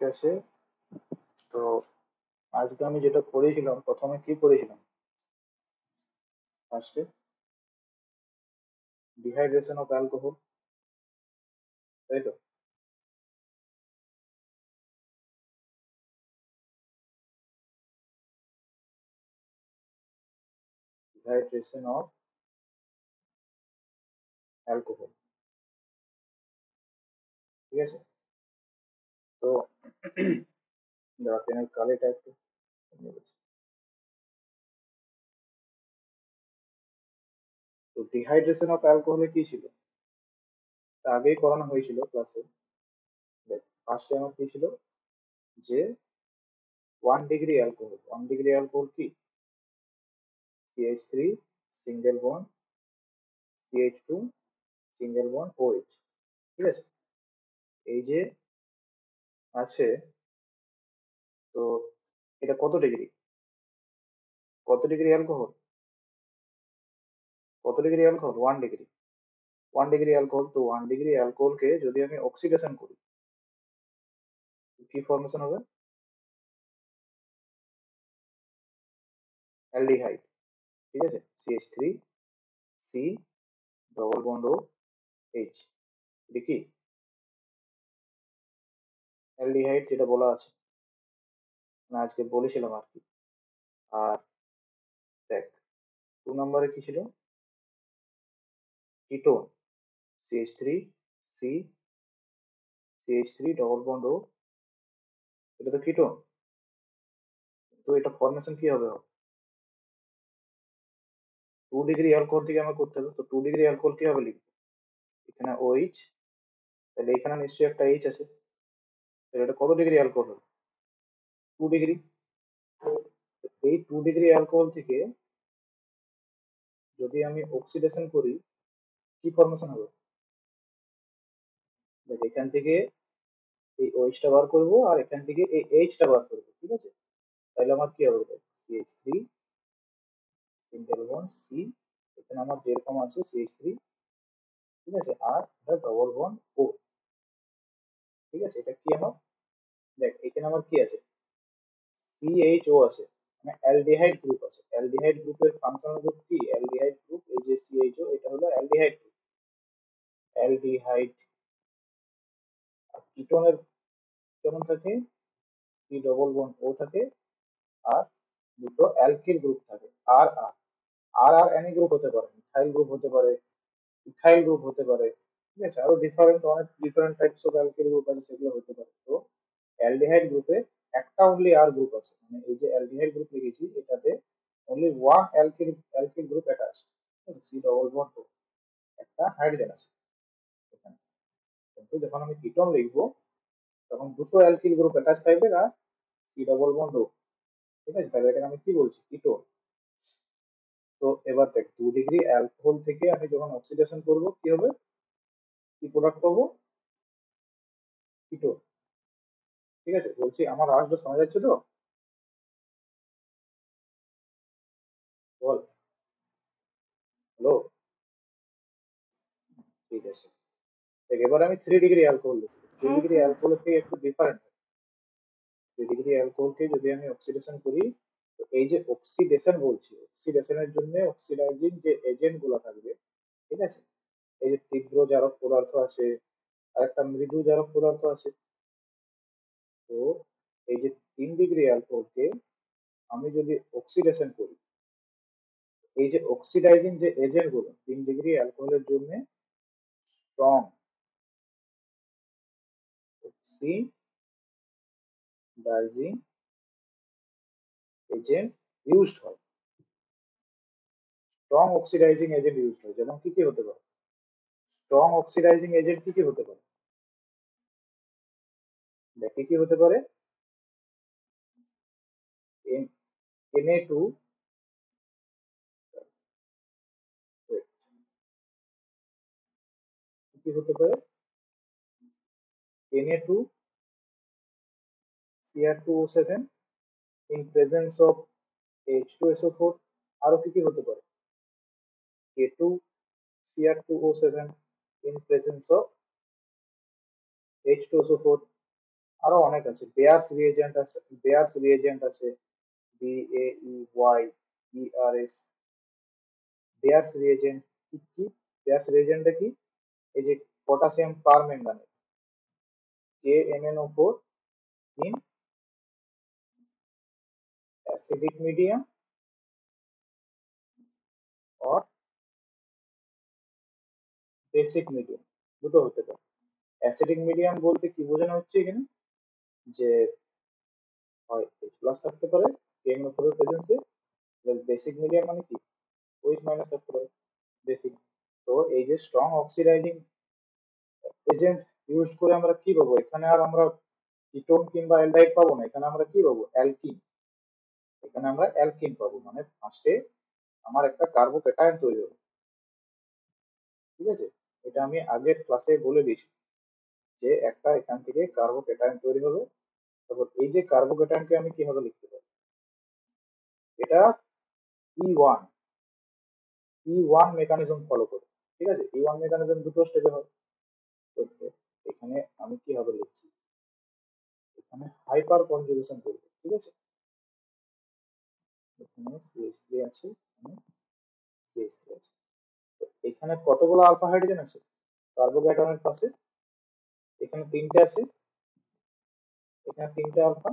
ঠিক আছে। তো আজকে আমি যেটা পড়েছিলাম, প্রথমে কি পড়েছিলাম? ফার্স্টে ডিহাইড্রেশন অফ অ্যালকোহল, তাই তো? ডিহাইড্রেশন অফ অ্যালকোহল, ঠিক আছে। তো দাঁড়া, পেনের কালিটা একটু কমিয়ে দিচ্ছি। তো ডিহাইড্রেশন অফ অ্যালকোহলে কি ছিল? তা আগেই করানো হয়েছিল ক্লাসে। দেখ, ফার্স্টে আমার কি ছিল, যে 1 ডিগ্রি অ্যালকোহল, 1 ডিগ্রি অ্যালকোহল কি? CH3 single bond CH2 single bond OH, ঠিক আছে। এই যে আছে, তো এটা কত ডিগ্রি? কত ডিগ্রি অ্যালকোহল? কত degree alcohol? 1 degree. 1 degree alcohol, তো 1 ডিগ্রি অ্যালকোহলকে যদি আমি অক্সিডেশন করি, কি ফর্মেশন হবে? অ্যালডিহাইড, ঠিক আছে। CH3 C double bond O H, এটা কি অ্যালডিহাইড যেটা বলা আছে, না আজকে বলেছিলাম আর কি। আর দেখ, 2 নম্বরে কি ছিল? Ketone, CH3 C CH3 double bond O, এটা তো কিটোন। তো এটা ফর্মেশন কি হবে? 2 ডিগ্রি অ্যালকোহল থেকে আমার করতে হবে, তো 2 ডিগ্রি অ্যালকোহল কি হবে লিখবো? এখানে OH, তাহলে এখানে নিশ্চয়ই একটা এইচ আছে, তাহলে এটা কত ডিগ্রি অ্যালকোহল? 2 ডিগ্রি। এই 2 ডিগ্রি অ্যালকোহল থেকে যদি আমি অক্সিডেশন করি, কি ফর্মেশন হবে? দেখ, এখান থেকে এই OH টা বার করবো আর এখান থেকে এই এইচটা বার করবো, ঠিক আছে। তাহলে আমার কি হবে? CH3 সিঙ্গেল বন্ড সি, এখানে আমার যেরকম আছে CH3, ঠিক আছে, আর এটা ডবল বন্ড ও, ঠিক আছে। এটা কি আমার, দেখ এখানে আমার কি আছে, CHO আছে, মানে অ্যালডিহাইড গ্রুপ আছে। অ্যালডিহাইড গ্রুপের ফাংশনাল গ্রুপ কি? অ্যালডিহাইড গ্রুপ, এই যে CHO, এটা হলো অ্যালডিহাইড গ্রুপ। অ্যালডিহাইড। আর কিটোনের কেমন থাকে? সি ডবল বন্ড ও থাকে, আর দুটো অ্যালকিল গ্রুপ থাকে, আর আর আর আর এনি গ্রুপ হতে পারে, মিথাইল গ্রুপ হতে পারে, ইথাইল গ্রুপ হতে পারে, ঠিক আছে। আরো ডিফারেন্ট, অনেক different types of alkyl group আছে, সেগুলো হতে পারে। তো অ্যালডিহাইড গ্রুপে একটা অনলি আর গ্রুপ আছে, মানে এই যে অ্যালডিহাইড গ্রুপ লিখেছি, এটাতে only one alkyl alkyl group attach, C double bond O, একটা হাইড্রোজেন আছে এখানে। কিন্তু যখন আমি কিটোন লিখবো, তখন দুটো অ্যালকিল গ্রুপ অ্যাটাচ থাকবে আর সি ডবল বন্ড ও, ঠিক আছে। তাহলে এটাকে আমি কি বলছি? কিটোন। তো এবার দেখ, 2 ডিগ্রি অ্যালকোহল থেকে আমি যখন অক্সিডেশন করব, কি হবে? কি প্রোডাক্ট পাবো? কিটোন, ঠিক আছে। বলছি, আমার আওয়াজটা শোনা যাচ্ছে তো? বল। হ্যালো। ঠিক আছে। দেখ, এবার আমি 3 ডিগ্রি অ্যালকোহল লিখি। থ্রি হ্যাঁ ডিগ্রি স্যার। অ্যালকোহলের থেকে একটু ডিফারেন্ট। 3 ডিগ্রি অ্যালকোহলকে যদি আমি অক্সিডেশন করি, তো এই যে অক্সিডেশন বলছি, অক্সিডেশনের জন্য অক্সিডাইজিং যে এজেন্ট গুলো থাকবে, ঠিক আছে। এই যে তীব্র জারক পদার্থ আছে, আর একটা মৃদু জারক পদার্থ আছে। তো এই যে 3 ডিগ্রি অ্যালকোহলকে আমি যদি অক্সিডেশন করি, এই যে অক্সিডাইজিং যে এজেন্ট গুলো 3 ডিগ্রি অ্যালকোহলের জন্য স্ট্রং অক্সিডাইজিং এজেন্ট ইউজড হয়। স্ট্রং অক্সিডাইজিং এজেন্ট ইউজড হয়, যেমন কি কি হতে পারে? স্ট্রং অক্সিডাইজিং এজেন্ট কি কি হতে পারে? দেখ, কি কি হতে পারে? Na2, কি কি হতে পারে? Na2 Cr2O7 in presence of H2SO4, আরো কি কি হতে পারে? K2 Cr2O7 in presence of H2SO4, আরো অনেক আছে, বেয়ার্স রিএজেন্ট আছে, বেয়ার্স রিএজেন্ট আছে, BAEYERS, বেয়ার্স রিএজেন্ট কি কি? বেয়ার্স রিএজেন্টটা কি? এই যে potassium permanganate, KNNO4 in acidic medium or basic medium, দুটো হতে পারে। অ্যাসিডিক মিডিয়াম বলতে কি বোঝানো হচ্ছে এখানে, যে হয় H প্লাস থাকতে পারে KNO4 এর প্রেজেন্সে, বেসিক মিডিয়াম মানে কি OH মাইনাস থাকতে পারে, বেসিক। তো এই যে স্ট্রং অক্সিডাইজিং এজেন্ট ইউজ করে আমরা কি পাবো এখানে, আর আমরা কিটোন কিংবা অ্যালডাইড পাবো না, এখানে আমরা কি পাবো অ্যালকিন, এখানে আমরা অ্যালকিন পাবো, মানে ফার্স্টে আমার একটা কার্বোক্যাটায়ন তৈরি হবে, ঠিক আছে। এটা আমি আগের ক্লাসে বলে দিয়েছি যে একটা এখান থেকে কার্বোক্যাটায়ন তৈরি হবে। তারপর এই যে কার্বোক্যাটায়নকে আমি কিভাবে লিখতে পারি, এটা E1, E1 মেকানিজম ফলো করে, ঠিক আছে। E1 মেকানিজম দুটো স্টেপে হয়। তো এখানে আমি কিভাবে লিখছি, এখানে হাইপার কনজুগেশন করব, ঠিক আছে। এখানে CH3 আছে, এখানে CH3 আছে। তো এখানে কতগুলো আলফা হাইড্রোজেন আছে কার্বোক্যাটায়নের পাশে, এখানে তিনটে আছে, এখানে তিনটে আলফা,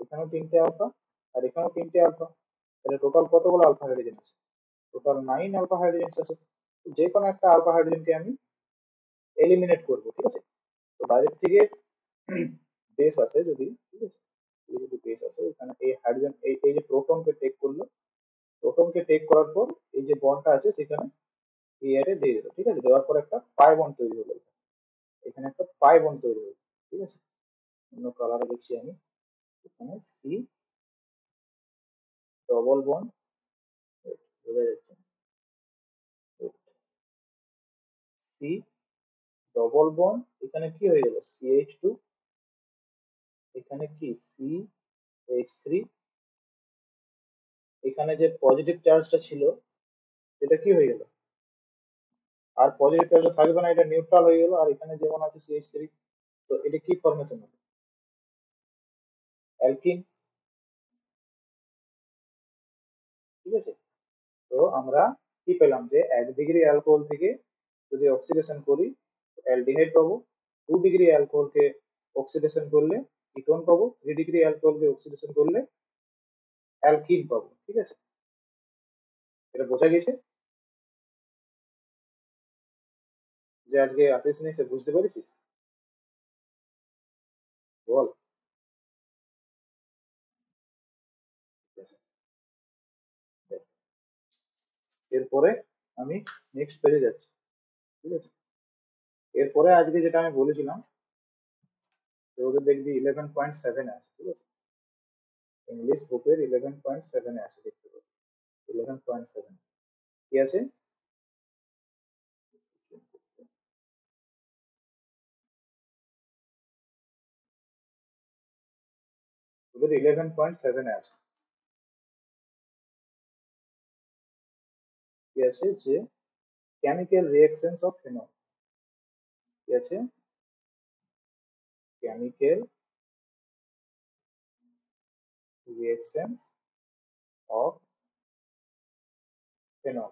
এখানেও তিনটে আলফা, আর এখানেও তিনটে আলফা। তাহলে টোটাল কতগুলো আলফা হাইড্রোজেন আছে, টোটাল 9 আলফা হাইড্রোজেন আছে। যে কোনো একটা আলফা হাইড্রোজেনকে আমি এলিমিনেট করব, ঠিক আছে। তো বাইরের থেকে বেস আছে যদি, ঠিক আছে, এই যদি বেস আছে এখানে এই হাইড্রোজেন এই যে প্রোটনকে টেক করলো, প্রোটনকে টেক করার পর এই যে বন্ডটা আছে সেখানে এই এয়ারে দিয়ে দিল, ঠিক আছে। দেওয়ার পর একটা পাই বন্ড তৈরি হলো, এখানে একটা পাই বন্ড তৈরি হলো, ঠিক আছে। অন্য কালারে লিখছি আমি, এখানে সি ডবল বন্ড, বোঝা যাচ্ছে, সি ডবল বন্ড, এখানে কি হয়ে গেল CH2, এখানে কি CH3, এখানে যে পজিটিভ চার্জটা ছিল সেটা কি হয়ে গেল, আর পজিটিভ চার্জ থাকবে না, এটা নিউট্রাল হয়ে গেল। আর এখানে যেমন আছে CH3, তো এটা কি ফরমেশন হবে, অ্যালকিন, ঠিক আছে। তো আমরা কি পেলাম যে 1 ডিগ্রি অ্যালকোহল থেকে যদি অক্সিডেশন করি অ্যালডিহাইড পাবো, 2 ডিগ্রি অ্যালকোহলকে অক্সিডেশন করলে কিটোন পাবো, 3 ডিগ্রি অ্যালকোহলকে অক্সিডেশন করলে অ্যালকিন পাবো, ঠিক আছে। এটা বোঝা গেছে যে আজকে আসিস নি, সে বুঝতে পেরেছিস, বল। ঠিক আছে, দেখ। এরপরে আমি নেক্সট পেজে যাচ্ছি, ঠিক আছে। এরপরে আজকে যেটা আমি বলেছিলাম, তো ওদের দেখবি 11.7 আছে, ঠিক আছে। ইংলিশ বুকের 11.7 আছে, দেখতে পাবো 11.7 কি আছে, ওদের 11.7 আছে, কি আছে যে কেমিক্যাল রিঅ্যাকশনস অফ ফেনল, কি আছে, কেমিক্যাল রিঅ্যাকশনস অফ ফেনল,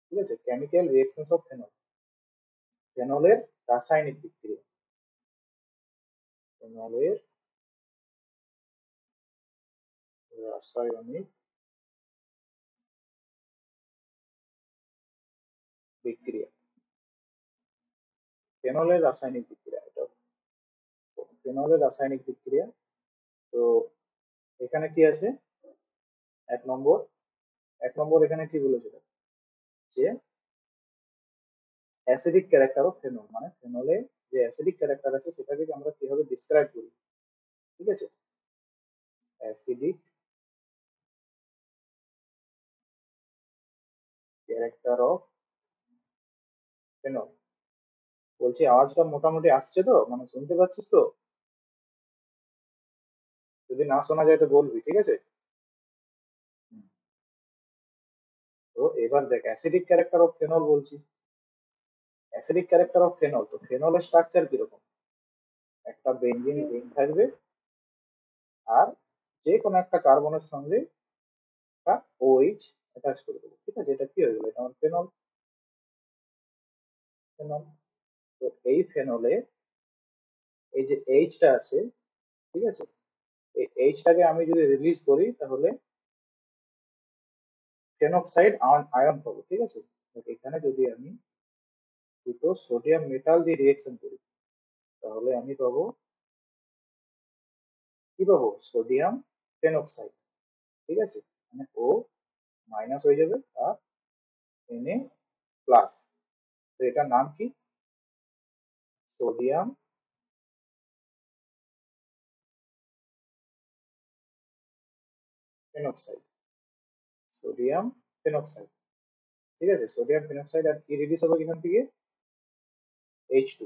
ঠিক আছে। কেমিক্যাল রিঅ্যাকশনস অফ ফেনল, ফেনলের রাসায়নিক বিক্রিয়া, ফেনলের রাসায়নিক বিক্রিয়া, ফেনলের রাসায়নিক বিক্রিয়া, এটা ফেনলের রাসায়নিক বিক্রিয়া। তো এখানে কি আছে, 1 নম্বর, 1 নম্বর এখানে কি বলেছে যে অ্যাসিডিক ক্যারেক্টার অফ ফেনল, মানে ফেনলে যে অ্যাসিডিক ক্যারেক্টার আছে সেটাকে আমরা কিভাবে ডিসক্রাইব করি, ঠিক আছে। অ্যাসিডিক ক্যারেক্টার অফ ফেনল, বলছি আওয়াজটা মোটামুটি আসছে তো, মানে শুনতে পাচ্ছিস তো, যদি না শোনা যায় তো বলবি, ঠিক আছে। হুম। তো এবার দেখ অ্যাসিডিক ক্যারেক্টার অফ ফেনল বলছি, অ্যাসিডিক ক্যারেক্টার অফ ফেনল, তো ফেনলের স্ট্রাকচার কিরকম, একটা বেঞ্জিন রিং থাকবে, আর যে কোনো একটা কার্বনের সঙ্গে একটা OH অ্যাটাচ করে দেবো। ঠিক আছে, এটা কি হয়ে গেল? এটা আমার ফেনল। ফেনল। তো এই ফেনলে এই যে এইচটা আছে, ঠিক আছে, এই এইচটাকে আমি যদি রিলিজ করি তাহলে ফেনক্সাইড আয়ন পাবো। ঠিক আছে, এখানে যদি আমি দুটো সোডিয়াম মেটাল দিয়ে রিয়েকশন করি তাহলে আমি পাবো, কি পাবো? Sodium phenoxide. ঠিক আছে, মানে ও মাইনাস হয়ে যাবে আর Na প্লাস। তো এটার নাম কি? Sodium phenoxide. Sodium phenoxide. ঠিক আছে, সোডিয়াম ফেনক্সাইড। আর কি রিলিজ হবে এখান থেকে? H2,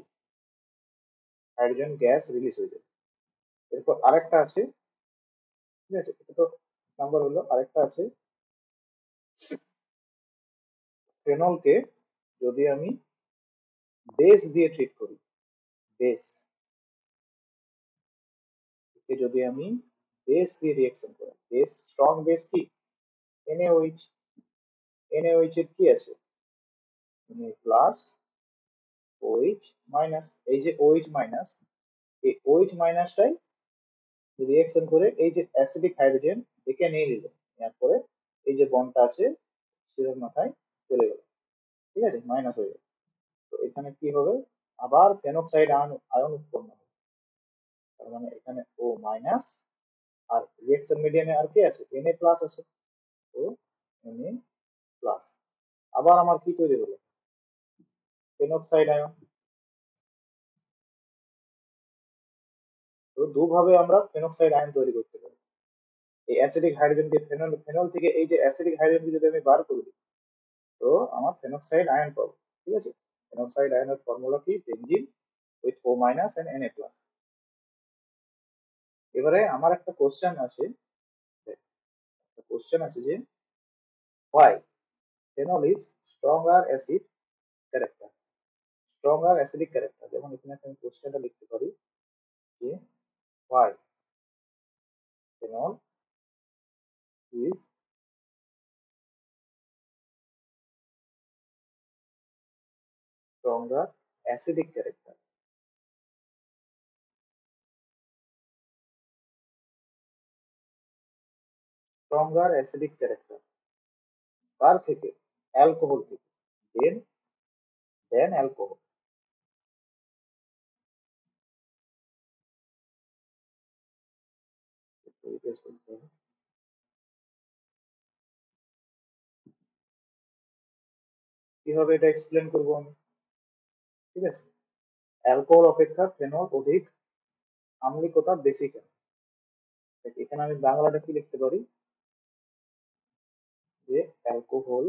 হাইড্রোজেন গ্যাস রিলিজ হয়ে যাবে। এরপর আরেকটা আছে, ঠিক আছে, এটা তো নাম্বার হলো। আরেকটা আছে, ফেনলকে যদি আমি বেস দিয়ে ট্রিট করি, বেস, যদি আমি বেস দিয়ে রিয়েকশন করি, বেস, স্ট্রং বেস কি? NaOH। NaOH এর কি আছে? Na plus, OH minus. এই যে OH মাইনাস, এই OH মাইনাসটাই রিয়েকশন করে এই যে অ্যাসিডিক হাইড্রোজেন একে নিয়ে নিল, নেওয়ার পরে এই যে বন্ডটা আছে সেটার মাথায় চলে গেল। ঠিক আছে, মাইনাস হয়ে গেল। তো এখানে কি হবে? আবার ফেনক্সাইড আয়ন আয়ন উৎপন্ন হবে। তার মানে এখানে O মাইনাস, আর রিয়েকশন মিডিয়ামে আর কি আছে? Na প্লাস আছে। তো Na প্লাস, আবার আমার কি তৈরি হলো? Phenoxide ion. তো দুভাবে আমরা ফেনক্সাইড আয়ন তৈরি করতে পারি। এই অ্যাসিডিক হাইড্রোজেনকে ফেনল, ফেনল থেকে এই যে অ্যাসিডিক হাইড্রোজেনকে যদি আমি বার করে দিই তো আমার ফেনক্সাইড আয়ন পাবো। ঠিক আছে, ফেনক্সাইড আয়নের ফর্মুলা কি? Benzene with O minus and Na plus. এবারে আমার একটা কোশ্চেন আছে, একটা কোশ্চেন আছে যে why phenol is stronger acid character, stronger acidic character। যেমন এখানে আমি কোশ্চেনটা লিখতে পারি যে why phenol is stronger acidic character, stronger acidic character কার থেকে? অ্যালকোহল থেকে। দেন, অ্যালকোহল। কিভাবে এটা এক্সপ্লেন করবো আমি? ঠিক আছে, অ্যালকোহল অপেক্ষা ফেনল অধিক আম্লিকতা বেশি কেন? এখানে আমি বাংলাটা কি লিখতে পারি? যে অ্যালকোহল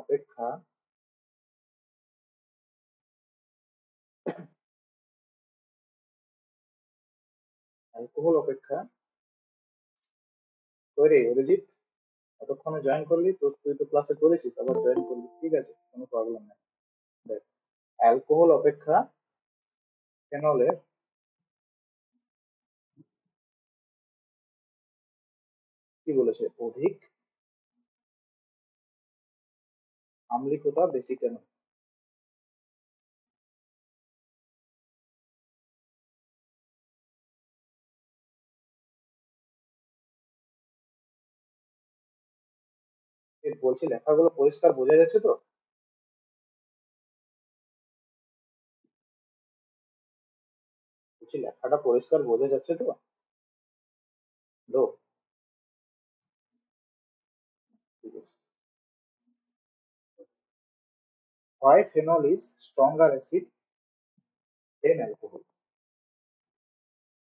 অপেক্ষা, অ্যালকোহল অপেক্ষা, ওই রে অরিজিৎ, এতক্ষণে জয়েন করলি তো? তুই তো ক্লাসে করেছিস, আবার জয়েন করলি, ঠিক আছে, কোনো প্রবলেম নাই। দেখ, অ্যালকোহল অপেক্ষা ফেনলের কি বলেছে? অধিক আম্লিকতা বেশি কেন? বলছি লেখাগুলো পরিষ্কার বোঝা যাচ্ছে তো? বলছি লেখাটা পরিষ্কার বোঝা যাচ্ছে তো? লো, ঠিক আছে। Why phenol is stronger acid than alcohol?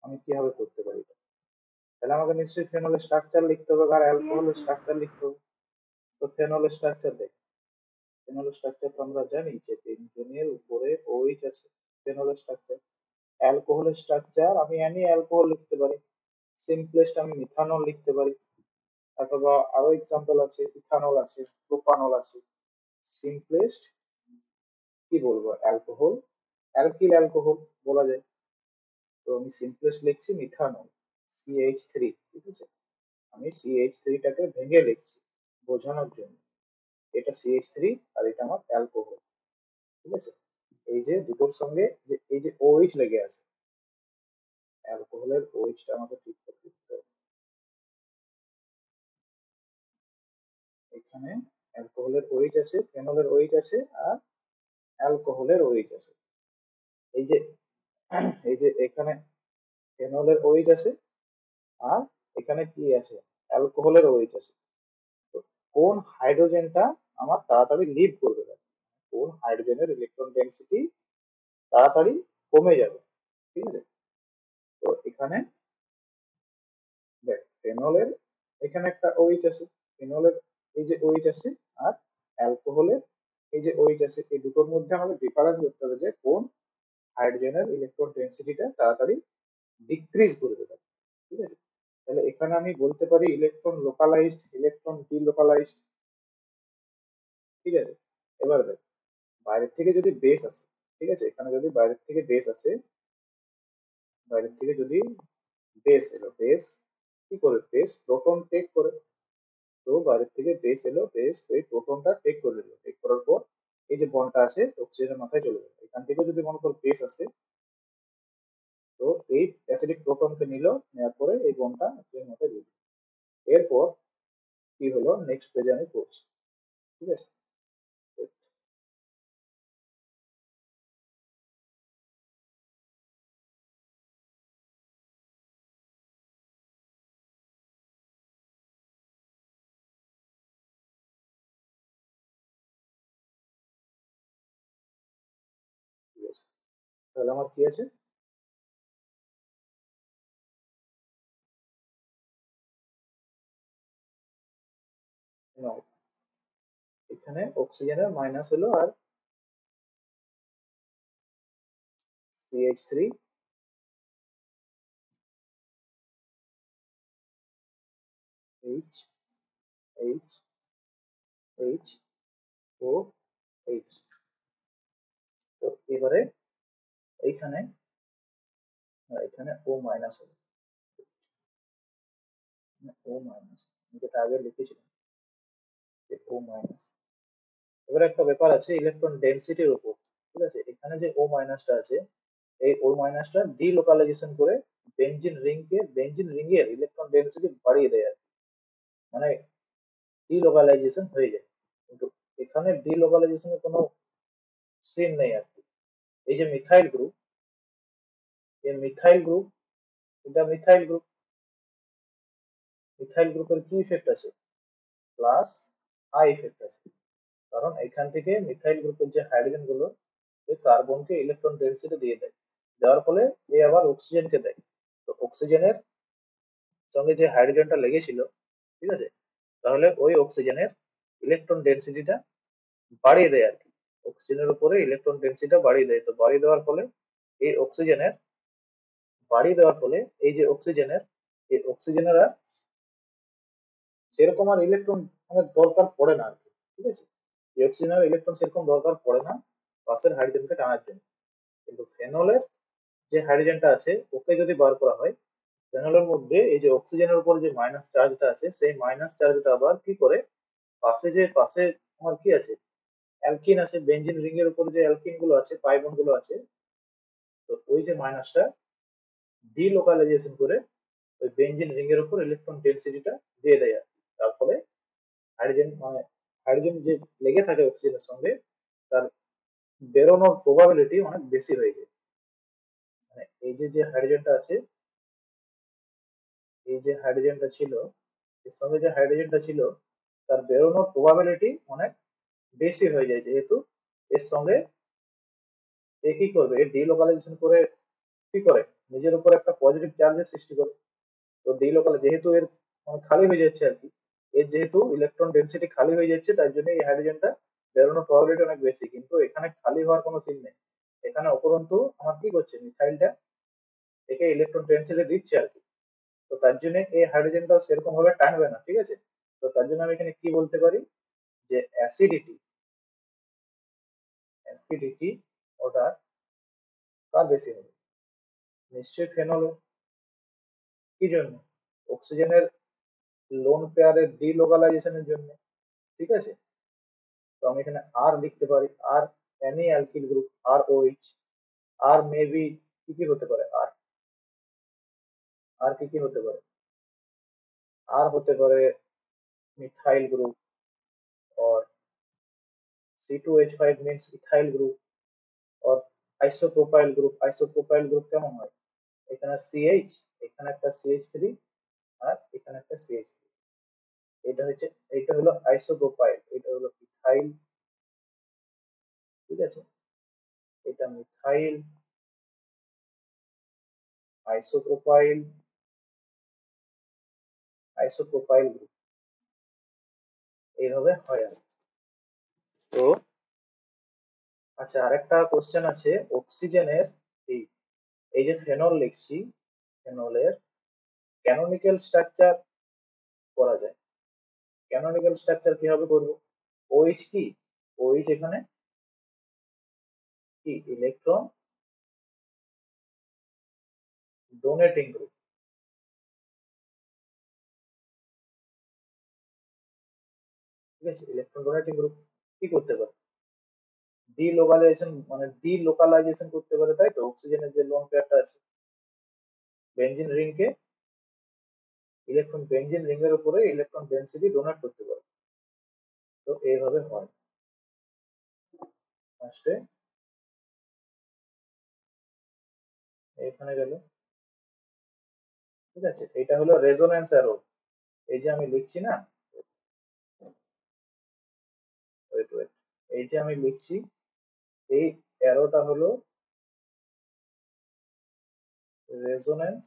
আমি কিভাবে করতে পারি এটা? তাহলে আমাকে নিশ্চয়ই ফেনলের স্ট্রাকচার লিখতে হবে আর অ্যালকোহলের স্ট্রাকচার লিখতে হবে। তো ফেনলের স্ট্রাকচার দেখ, ফেনলের স্ট্রাকচার তো আমরা জানি যে বেঞ্জিনের উপরে OH আছে, ফেনলের স্ট্রাকচার। অ্যালকোহলের স্ট্রাকচার আমি জানি, অ্যালকোহল লিখতে পারি। সিম্পলেস্ট আমি মিথানল লিখতে পারি, অথবা আরো এক্সাম্পল আছে, ইথানল আছে, প্রোপানল আছে। সিম্পলেস্ট কি বলবো? অ্যালকোহল অ্যালকিল অ্যালকোহল বলা যায়। তো আমি সিম্পলেস্ট লিখছি মিথানল, CH3, ঠিক আছে। আমি CH3টাকে ভেঙে লিখছি বোঝানোর জন্য, এটা CH3 আর এটা আমার অ্যালকোহল, ঠিক আছে। এই যে দুটোর সঙ্গে যে এই যে OH লেগে আছে, অ্যালকোহলের OH-টা আমাকে ঠিক করে দিতে হবে। এখানে অ্যালকোহলের OH আছে, ফেনলের OH আছে, আর অ্যালকোহলের OH আছে। এই যে এই যে এখানে ফেনলের OH আছে, আর এখানে কি আছে, অ্যালকোহলের OH আছে। তো কোন হাইড্রোজেনটা আমার তাড়াতাড়ি লিভ করবে না, কোন হাইড্রোজেনের ইলেকট্রন ডেন্সিটি তাড়াতাড়ি কমে যাবে, ঠিক আছে। তো এখানে দেখ, ফেনলের এখানে একটা OH আছে, ফেনলের এই যে OH আছে, আর অ্যালকোহলের এই যে OH আছে, এই দুটোর মধ্যে আমাদের ডিফারেন্স করতে হবে যে কোন হাইড্রোজেনের ইলেকট্রন ডেন্সিটিটা তাড়াতাড়ি ডিক্রিজ করে দেবে, ঠিক আছে। তাহলে এখানে আমি বলতে পারি ইলেকট্রন লোকালাইজড, ইলেকট্রন ডিলোকালাইজড, ঠিক আছে। এবার দেখ, বাইরের থেকে যদি বেস আসে, ঠিক আছে, এখানে যদি বাইরের থেকে বেস আসে, বাইরের থেকে যদি বেস এলো, বেস কি করে, বেস প্রোটন টেক করে। তো বাইরের থেকে বেস এলো, বেস এই প্রোটনটা টেক করে নিল, টেক করার পর এই যে বন্ডটা আছে অক্সিজেনের মাথায় চলে গেল। এখান থেকে যদি মনে করো বেস আসে, তো এই অ্যাসিডিক প্রোটনকে নিল, নেওয়ার পরে এই বন্ডটা অক্সিজেনের মাথায় দিল। এরপর কি হলো, নেক্সট পেজে আমি করছি, ঠিক আছে। ঠিক আছে, তাহলে আমার কি আছে, না, এখানে অক্সিজেনের মাইনাস হলো, আর CH3, H, H, H, O, H। তো এবারে এইখানে এখানে O মাইনাস হবে, ও মাইনাস, যেটা আগে লিখেছিলাম যে ও মাইনাস। এবার একটা ব্যাপার আছে ইলেকট্রন ডেনসিটির উপর, ঠিক আছে। এখানে যে ও মাইনাসটা আছে, এই ও মাইনাসটা ডিলোকালাইজেশন করে বেঞ্জিন রিং এর ইলেকট্রন ডেনসিটি বাড়িয়ে দেয় আর কি। মানে ডিলোকালাইজেশন হয়ে যায়, কিন্তু এখানে ডিলোকালাইজেশনের কোনো সিন নেই আর কি। এই যে মিথাইল গ্রুপ, এই মিথাইল গ্রুপ, এটা মিথাইল গ্রুপ, মিথাইল গ্রুপের কি ইফেক্ট আছে, প্লাস আই ইফেক্ট আছে। কারণ এখান থেকে মিথাইল গ্রুপের যে হাইড্রোজেন গুলো এই কার্বনকে ইলেকট্রন ডেন্সিটি দিয়ে দেয়, দেওয়ার ফলে এ আবার অক্সিজেনকে দেয়। তো অক্সিজেনের সঙ্গে যে হাইড্রোজেনটা লেগেছিল, ঠিক আছে, তাহলে ওই অক্সিজেনের ইলেকট্রন ডেন্সিটিটা বাড়িয়ে দেয় আর কি। অক্সিজেনের উপরে ইলেকট্রন ডেন্সিটিটা বাড়িয়ে দেয়। তো বাড়িয়ে দেওয়ার ফলে এই অক্সিজেনের বাড়িয়ে দেওয়ার ফলে এই যে অক্সিজেনের আর সেরকম আর ইলেকট্রন মানে দরকার পড়ে না আর কি, ঠিক আছে। এই অক্সিজেনের ইলেকট্রন সেরকম দরকার পড়ে না পাশের হাইড্রোজেনকে টানার জন্য। কিন্তু ফেনলের যে হাইড্রোজেনটা আছে ওকে যদি বার করা হয়, ফেনলের মধ্যে এই যে অক্সিজেনের উপর যে মাইনাস চার্জটা আছে, সেই মাইনাস চার্জটা আবার কি করে পাশে আমার কি আছে, অ্যালকিন আছে, বেঞ্জিন রিং এর উপর যে অ্যালকিন গুলো আছে, পাই বন্ড গুলো আছে, তো ওই যে মাইনাসটা ডিলোকালাইজেশন করে ওই বেঞ্জিন রিং এর উপর ইলেকট্রন ডেনসিটিটা দিয়ে দেয় আর কি। তার ফলে হাইড্রোজেন মানে হাইড্রোজেন যে লেগে থাকে অক্সিজেনের সঙ্গে, তার বেরোনোর প্রবাবিলিটি অনেক বেশি হয়ে যায়। মানে এই যে যে হাইড্রোজেনটা আছে, এই যে হাইড্রোজেনটা ছিল, এর সঙ্গে যে হাইড্রোজেনটা ছিল, তার বেরোনোর প্রবাবিলিটি অনেক বেশি হয়ে যায়, যেহেতু এর সঙ্গে এ কি করবে, ডিলোকালাইজেশন করে কি করে, নিজের উপর একটা পজিটিভ চার্জের সৃষ্টি করে। তো ডিলোকাল যেহেতু এর মানে খালি হয়ে যাচ্ছে আর কি, এর যেহেতু ইলেকট্রন ডেন্সিটি খালি হয়ে যাচ্ছে, তার জন্য এই হাইড্রোজেনটা বেরোনোর প্রবাবিলিটি অনেক বেশি। কিন্তু এখানে খালি হওয়ার কোনো সিন নেই, এখানে উপরন্তু আমার কি করছে, মিথাইলটা একে ইলেকট্রন ডেন্সিটি দিচ্ছে আর কি। তো তার জন্য এই হাইড্রোজেনটা সেরকম ভাবে টানবে না, ঠিক আছে। তো তার জন্য আমি এখানে কি বলতে পারি, যে অ্যাসিডিটি, অর্ডার কার বেশি হবে? নিশ্চয়ই ফেনল। কি জন্য? অক্সিজেনের লোন পেয়ারের ডিলোকালাইজেশনের জন্য। ঠিক আছে, তো আমি এখানে আর লিখতে পারি, আর এনি অ্যালকিল গ্রুপ, আর ওইচ, আর মেবি কি কি হতে পারে, আর আর কি কি হতে পারে, আর হতে পারে মিথাইল গ্রুপ, और C2H5 means ethyl group, और আইসোপ্রোপাইল গ্রুপ। আইসোপ্রোপাইল গ্রুপ কেমন হয়? এখানে CH, এখানে একটা CH3, আর এখানে একটা CH3। এটা হচ্ছে, এটা হলো আইসোপ্রোপাইল, এটা হলো ইথাইল। ঠিক আছে, এটা মিথাইল, আইসোপ্রোপাইল, আইসোপ্রোপাইল গ্রুপ, এইভাবে হয় আর কি। তো আচ্ছা, আরেকটা কোশ্চেন আছে অক্সিজেনের, এই এই যে ফেনল লিখছি, ফেনলের ক্যানোনিক্যাল স্ট্রাকচার করা যায়। ক্যানোনিক্যাল স্ট্রাকচার কিভাবে করব? ওইচ কি, ওইচ এখানে কি ইলেকট্রন ডোনেটিং গ্রুপ। ঠিক আছে, ইলেকট্রন ডোনেটিং গ্রুপ কি করতে পারে? ডিলোকালাইজেশন, মানে ডিলোকালাইজেশন করতে পারে, তাই তো। অক্সিজেনের যে লোন পেয়ারটা আছে বেনজিন রিং কে, ইলেকট্রন বেনজিন রিং এর উপরে ইলেকট্রন ডেনসিটি ডোনেট করতে পারে। তো এইভাবে হয়। ফার্স্টে এখানে গেল। ঠিক আছে, এটা হলো রেজোন্যান্স অ্যারো। এই যে আমি লিখছি না, ওয়েট ওয়েট, এই যে আমি লিখছি, এই অ্যারোটা হলো রেজোন্যান্স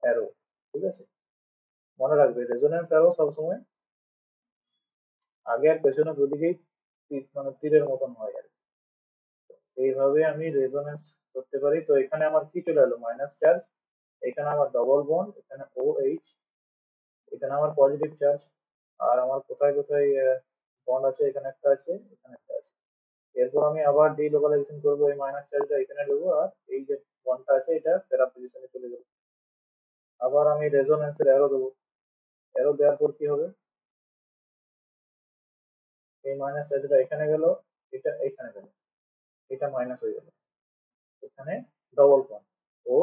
অ্যারো। ঠিক আছে, মনে রাখবে রেজোন্যান্স অ্যারো সবসময় আগে আর পেছনে দুদিকেই মানে তীরের মতন হয় আর কি। এইভাবে আমি রেজোন্যান্স করতে পারি। তো এখানে আমার কি চলে এলো? Minus charge. এখানে আমার ডবল বন্ড, এখানে ও এইচ, এখানে আমার পজিটিভ চার্জ। আর আমার কোথায় কোথায় বন্ড আছে? এখানে একটা আছে, এখানে একটা আছে। এরপর আমি আবার ডিলোকালাইজেশন করবো, এই মাইনাস চার্জটা এখানে দেবো, আর এই যে বন্ডটা আছে এটা প্যারা পজিশনে চলে যাবে। আবার আমি রেজোন্যান্সের অ্যারো দেবো। অ্যারো দেওয়ার পর কি হবে? এই মাইনাস চার্জটা এখানে গেল, এটা এখানে গেল, এটা মাইনাস হয়ে গেল। এখানে ডবল বন্ড ও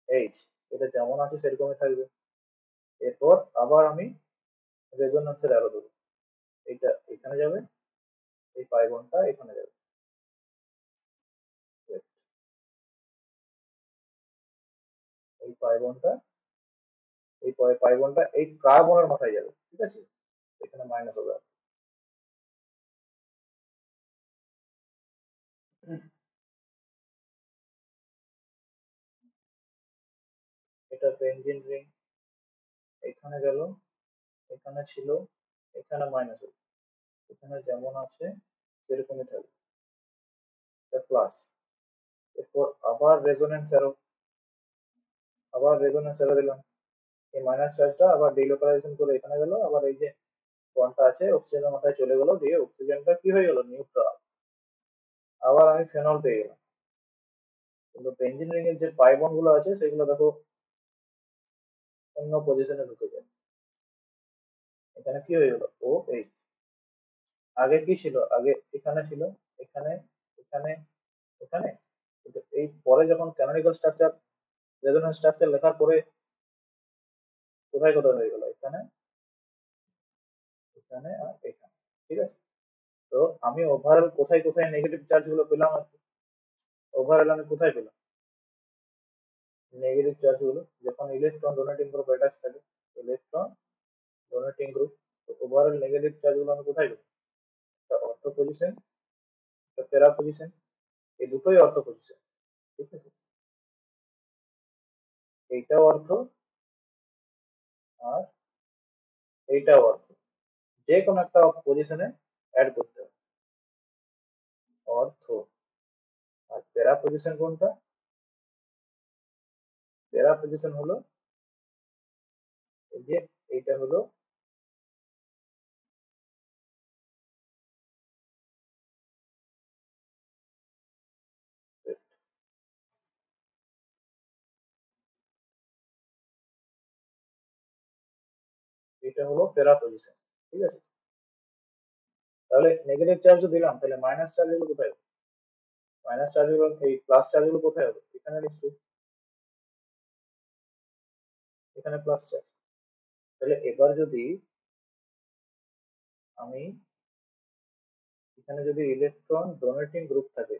এইচ, এটা যেমন আছে সেরকমই থাকবে। এরপর আবার আমি রেজোন্যান্সের অ্যারো দেবো, এইটা এখানে যাবে, এই পাই বন্ডটা এখানে যাবে। এই পাই বন্ডটা, এই পাই বন্ডটা এই কার্বনের মাথায় যাবে। ঠিক আছে, এখানে মাইনাস হবে। এটা বেনজিন রিং, এখানে গেল, এখানে ছিল, এখানে মাইনাস হবে, এখানে যেমন আছে সেরকমই থাকবে, এটা প্লাস। এরপর আবার রেজোন্যান্স অ্যারো, আবার রেজোন্যান্স অ্যারো দিলাম। এই মাইনাস চার্জটা আবার ডিলোকালাইজেশন করে এখানে গেল, আবার এই যে বন্ডটা আছে অক্সিজেনের মাথায় চলে গেল, দিয়ে অক্সিজেনটা কি হয়ে গেল? নিউট্রাল। আবার আমি ফেনল পেয়ে গেলাম। কিন্তু বেনজিন রিং এর যে পাই বন্ড গুলো আছে সেগুলো দেখো অন্য পজিশনে ঢুকে যায়। এখানে কি হয়ে গেল? O H. আগে কি ছিল? আগে এখানে ছিল, এখানে, এখানে, এখানে। কিন্তু এই পরে যখন ক্যানোনিকাল স্ট্রাকচার, রেজোন্যান্স স্ট্রাকচার লেখার পরে কোথায় কোথায় হয়ে গেল? এখানে, এখানে, আর এখানে। ঠিক আছে, তো আমি ওভারঅল কোথায় কোথায় নেগেটিভ চার্জ গুলো পেলাম আর কি? ওভারঅল আমি কোথায় পেলাম নেগেটিভ চার্জ গুলো? যখন ইলেকট্রন ডোনেটিং গ্রুপ অ্যাটাচ থাকে, ইলেকট্রন ডোনেটিং গ্রুপ, তো ওভারঅল নেগেটিভ চার্জ গুলো আমি কোথায় পেলাম? একটা অর্থ পজিশন, একটা প্যারা পজিশন, এই দুটোই অর্থ পজিশন। ঠিক আছে, এইটাও অর্থ, আর এইটাও অর্থ। যে কোনো একটা পজিশনে অ্যাড করতে হবে অর্থ। আর প্যারা পজিশন কোনটা? প্যারা পজিশন হলো এই যে, এইটা হলো এটা হলো প্যারা পজিশন, ঠিক আছে। তাহলে নেগেটিভ চার্জও দিলাম, তাহলে মাইনাস চার্জ গুলো কোথায় হবে? মাইনাস চার্জ গুলো এই প্লাস চার্জ গুলো কোথায় হবে? এখানে নিশ্চয়ই, এখানে প্লাস চার্জ। তাহলে এবার যদি আমি এখানে যদি ইলেকট্রন ডোনেটিং গ্রুপ থাকে,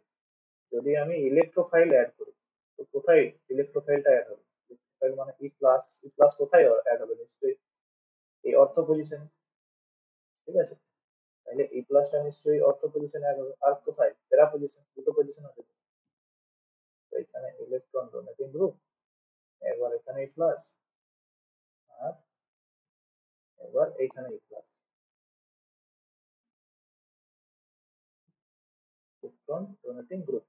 যদি আমি ইলেকট্রোফাইল অ্যাড করি, তো কোথায় ইলেকট্রোফাইলটা অ্যাড হবে? ইলেকট্রোফাইল মানে ই প্লাস কোথায় অ্যাড হবে? নিশ্চয়ই এই অর্থ পজিশন, ঠিক আছে। তাহলে ই প্লাসটা নিশ্চয়ই অর্থ পজিশন অ্যাড হবে, আর কোথায়? প্যারা পজিশন, দুটো পজিশন আছে। তো এখানে ইলেকট্রন ডোনেটিং গ্রুপ, এবার এখানে ই প্লাস, আর এবার এইখানে ই প্লাস, ইলেকট্রন ডোনেটিং গ্রুপ।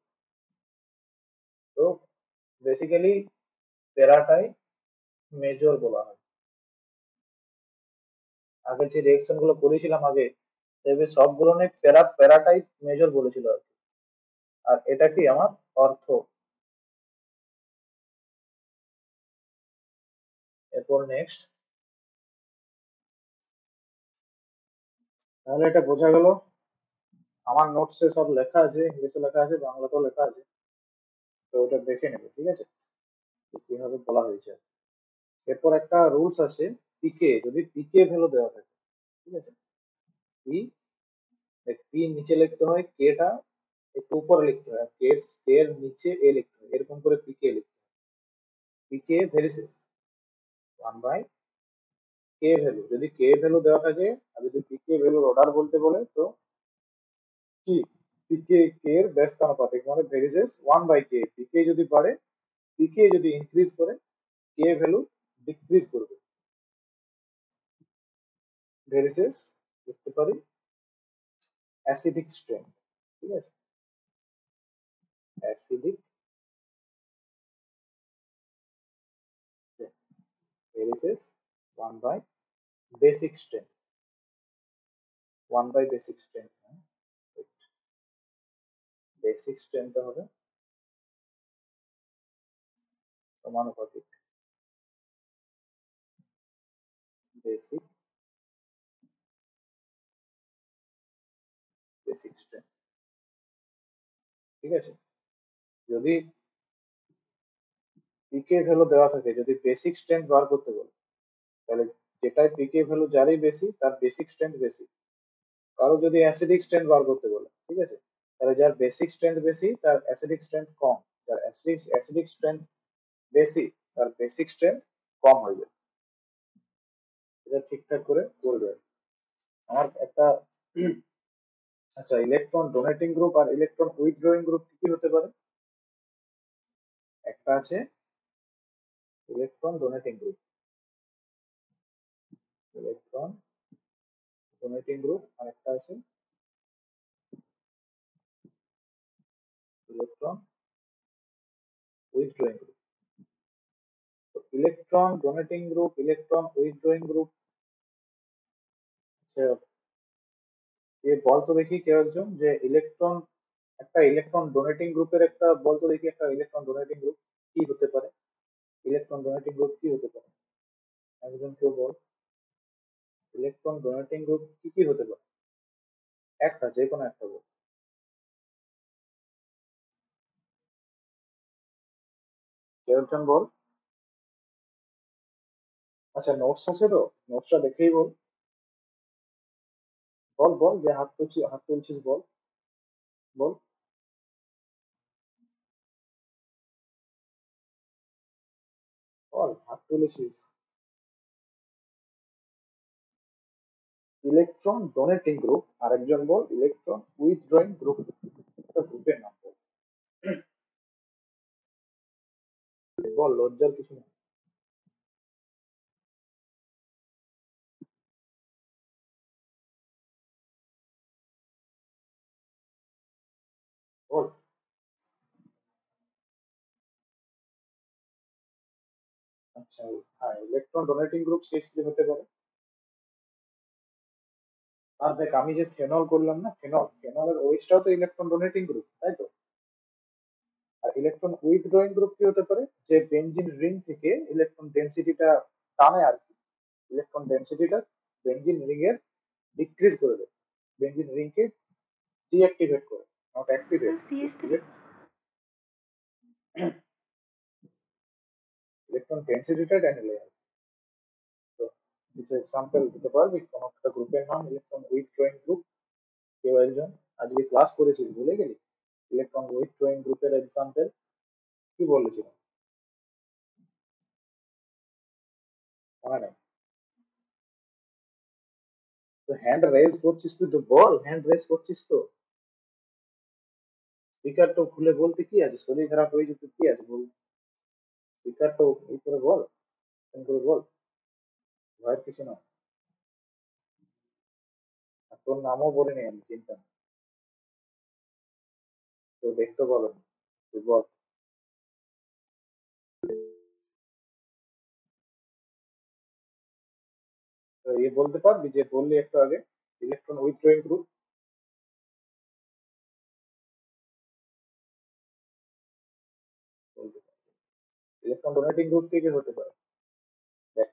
তো বেসিক্যালি প্যারাটাই মেজর বলা হয়। আগে যে রিয়েকশন গুলো করেছিলাম আগে, দেখবে সবগুলো নিয়ে প্যারাটাই মেজর বলেছিল আর কি। আর এটা কি আমার অর্থ। এরপর নেক্সট, তাহলে এটা বোঝা গেল। আমার নোটসে সব লেখা আছে, ইংলিশে লেখা আছে, বাংলাতেও লেখা আছে, তো ওটা দেখে নেবে, ঠিক আছে, যে কিভাবে বলা হয়েছে। এরপর একটা রুলস আছে, পিকে, যদি পিকে ভ্যালু দেওয়া থাকে, ঠিক আছে, পি, পি নিচে লিখতে হয়, কে টা একটু উপরে লিখতে হয়, কে এর নিচে এ লিখতে হয়, এরকম করে পিকে লিখতে হয়। পিকে ভেরিসেস 1 বাই কে ভ্যালু, যদি কে ভ্যালু দেওয়া থাকে আর যদি পিকে ভ্যালুর অর্ডার বলতে বলে, তো কি পিকে কে এর ব্যস্ত আনুপাতিক, মানে ভেরিসেস 1/k। পিকে যদি বাড়ে, পিকে যদি ইনক্রিজ করে, কে ভ্যালু ডিক্রিজ করবে। ভেরিসেস লিখতে পারি অ্যাসিডিক স্ট্রেন, ঠিক আছে, acidic versus 1 by basic strength, 1 by basic strength, basic স্ট্রেনটা হবে সমানুপাতিক বেসিক বেসিক স্ট্রেন, ঠিক আছে। যদি পিকে ভ্যালু দেওয়া থাকে, যদি বেসিক স্ট্রেন্থ বার করতে বলে, তাহলে যেটাই পিকে ভ্যালু যারই বেশি তার বেসিক স্ট্রেন্থ বেশি। কারো যদি অ্যাসিডিক স্ট্রেন্থ বার করতে বলে, ঠিক আছে, তাহলে যার বেসিক স্ট্রেন্থ বেশি তার অ্যাসিডিক স্ট্রেন্থ কম, যার অ্যাসিডিক স্ট্রেন্থ বেশি তার বেসিক স্ট্রেন্থ কম হয়ে যায়। এটা ঠিকঠাক করে করবে। আমার একটা আচ্ছা, ইলেকট্রন ডোনেটিং গ্রুপ আর ইলেকট্রন উইথড্রয়িং গ্রুপ কি কি হতে পারে? একটা আছে electron donating group, electron donating group, আর একটা আছে electron withdrawing group. Electron donating group, electron withdrawing group, যে বলতো দেখি কেউ একজন, যে ইলেকট্রন, একটা ইলেকট্রন ডোনেটিং গ্রুপের একটা বলতো দেখি, একটা ইলেকট্রন ডোনেটিং গ্রুপ কি হতে পারে? ইলেকট্রন ডোনেটিং গ্রুপ কি হতে পারে? একজন কেউ বল, ইলেকট্রন ডোনেটিং গ্রুপ কি কি হতে পারে? একটা, যে কোনো একটা বল, কেউ একজন বল। আচ্ছা, নোটস আছে তো, নোটসটা দেখেই বল, বল বল, যে হাত তুলছিস বল, বল বল, হাত তুলেছিস। ইলেকট্রন ডোনেটিং গ্রুপ, আরেকজন বল ইলেকট্রন উইথড্রয়িং গ্রুপ, একটা গ্রুপের নাম বল, বল, লজ্জার কিছু নেই, বল। আচ্ছা, হ্যাঁ, ইলেকট্রন ডোনেটিং গ্রুপ শেষ কি হতে পারে? আর দেখ, আমি যে ফেনল করলাম না, ফেনলের ওইচটাও তো ইলেকট্রন ডোনেটিং গ্রুপ, তাই তো। আর ইলেকট্রন উইথড্রয়িং গ্রুপ কি হতে পারে? যে বেনজিন রিং থেকে ইলেকট্রন ডেনসিটিটা টানে আর কি, ইলেকট্রন ডেনসিটিটা বেঞ্জিন রিং এর ডিক্রিজ করে দেবে, বেঞ্জিন রিং কে ডিঅ্যাক্টিভেট করে, not activate, Sir, CS3? Deactivate electron ডেন্সিটিটা টেনে নেয়। তো কিছু এক্সাম্পল দিতে পারবি কোন একটা গ্রুপের নাম, ইলেকট্রন উইথড্রয়িং গ্রুপ? কেউ একজন আজকে ক্লাস করেছিস ভুলে গেলি? ইলেকট্রন উইথড্রয়িং গ্রুপের এক্সাম্পল কি বলেছিল মনে নেই? তো হ্যান্ড রেজ করছিস তুই, তো বল, হ্যান্ড রেজ করছিস তো, স্পিকার তো খুলে বলতে কি আছে, শরীর খারাপ হয়ে যেতে কি আছে বল, স্পিকার তো এই করে বল, ফোন করে বল, ভয়ের কিছু না। আর তোর নামও বলে নেই আমি, চিন্তা নেই, তো দেখতে বলো, তুই বল। তো বলতে পারবি যে বললি একটু আগে, ইলেকট্রন উইথড্রয়িং গ্রুপ? বলতে পারবি। ইলেকট্রন ডোনেটিং গ্রুপ থেকে হতে পারে, দেখ,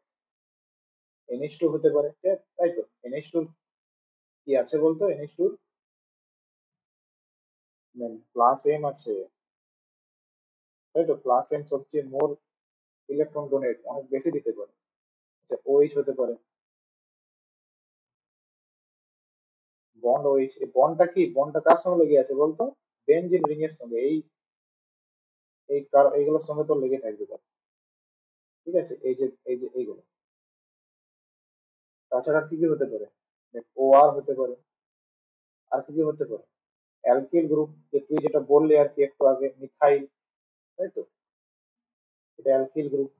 NH2 হতে পারে, ঠিক আছে? তাই তো NH2 কি আছে বলতো, NH2 প্লাস এম আছে, তাই তো, প্লাস এম সবচেয়ে মোর ইলেকট্রন ডোনেট অনেক বেশি দিতে পারে। আচ্ছা, OH হতে পারে, বন্ড OH, এই বন্ডটা কি, বন্ডটা কার সঙ্গে লেগে আছে বলতো? বেনজিন রিং এর সঙ্গে, এইগুলোর সঙ্গে তো লেগে থাকবে তার, ঠিক আছে, এই যে এইগুলো। তাছাড়া কি কি হতে পারে, দেখ OR হতে পারে, আর কি কি হতে পারে, অ্যালকিল গ্রুপ, যে তুই যেটা বললি আর কি একটু আগে, মিথাইল, তাই তো, এটা অ্যালকিল গ্রুপ,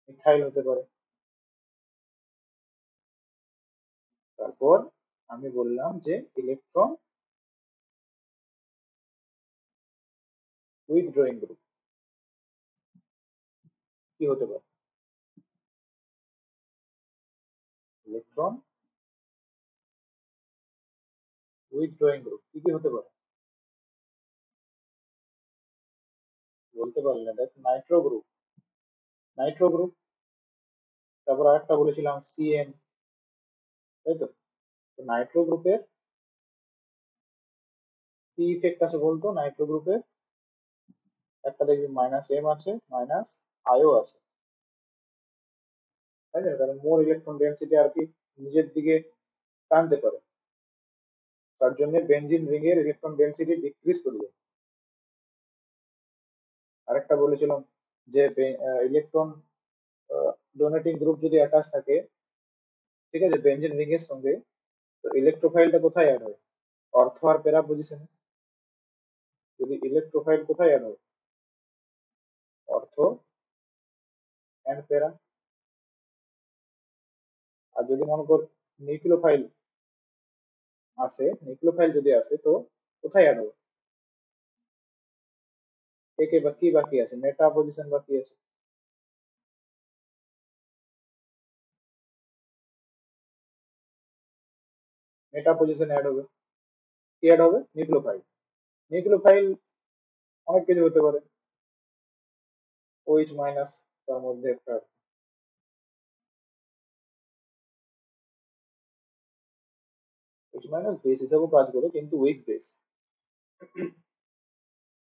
মিথাইল হতে পারে। তারপর আমি বললাম যে ইলেকট্রন উইথড্রয়িং গ্রুপ কি হতে পারে, ইলেকট্রন উইথড্রয়িং গ্রুপ কি কি হতে পারে, বলতে পারলি না, দেখ, নাইট্রো গ্রুপ, নাইট্রো গ্রুপ, তারপর আরেকটা বলেছিলাম CN, তাই তো। নাইট্রো গ্রুপের কি ইফেক্ট আছে বলতো নাইট্রো গ্রুপের? একটা দেখবি মাইনাস এম আছে, মাইনাস আইও আছে, তাই না, কারণ মোর ইলেকট্রন ডেন্সিটি আর কি নিজের দিকে টানতে পারে, তার জন্য বেনজিন রিং এর ইলেকট্রন ডেন্সিটি ডিক্রিজ করে যায়। আরেকটা বলেছিলাম যে ইলেকট্রন ডোনেটিং গ্রুপ যদি অ্যাটাচ থাকে, ঠিক আছে, বেনজিন রিং এর সঙ্গে, তো ইলেকট্রোফাইলটা কোথায় অ্যাড হয়? অর্থ আর প্যারা পজিশনে। যদি ইলেকট্রোফাইল কোথায় অ্যাড হয়? অর্থ অ্যান্ড প্যারা। আর যদি মনে কর নিউক্লিওফাইল আসে, নিউক্লিওফাইল যদি আসে তো কোথায় অ্যাড হবে? একে বা কি বাকি আছে, মেটা পজিশন বাকি আছে, মেটা পজিশন অ্যাড হবে, কি অ্যাড হবে? নিউক্লিওফাইল। নিউক্লিওফাইল অনেক কিছু হতে পারে, OH মাইনাস তার মধ্যে একটা, OH মাইনাস বেস হিসেবেও কাজ করে কিন্তু উইক বেস।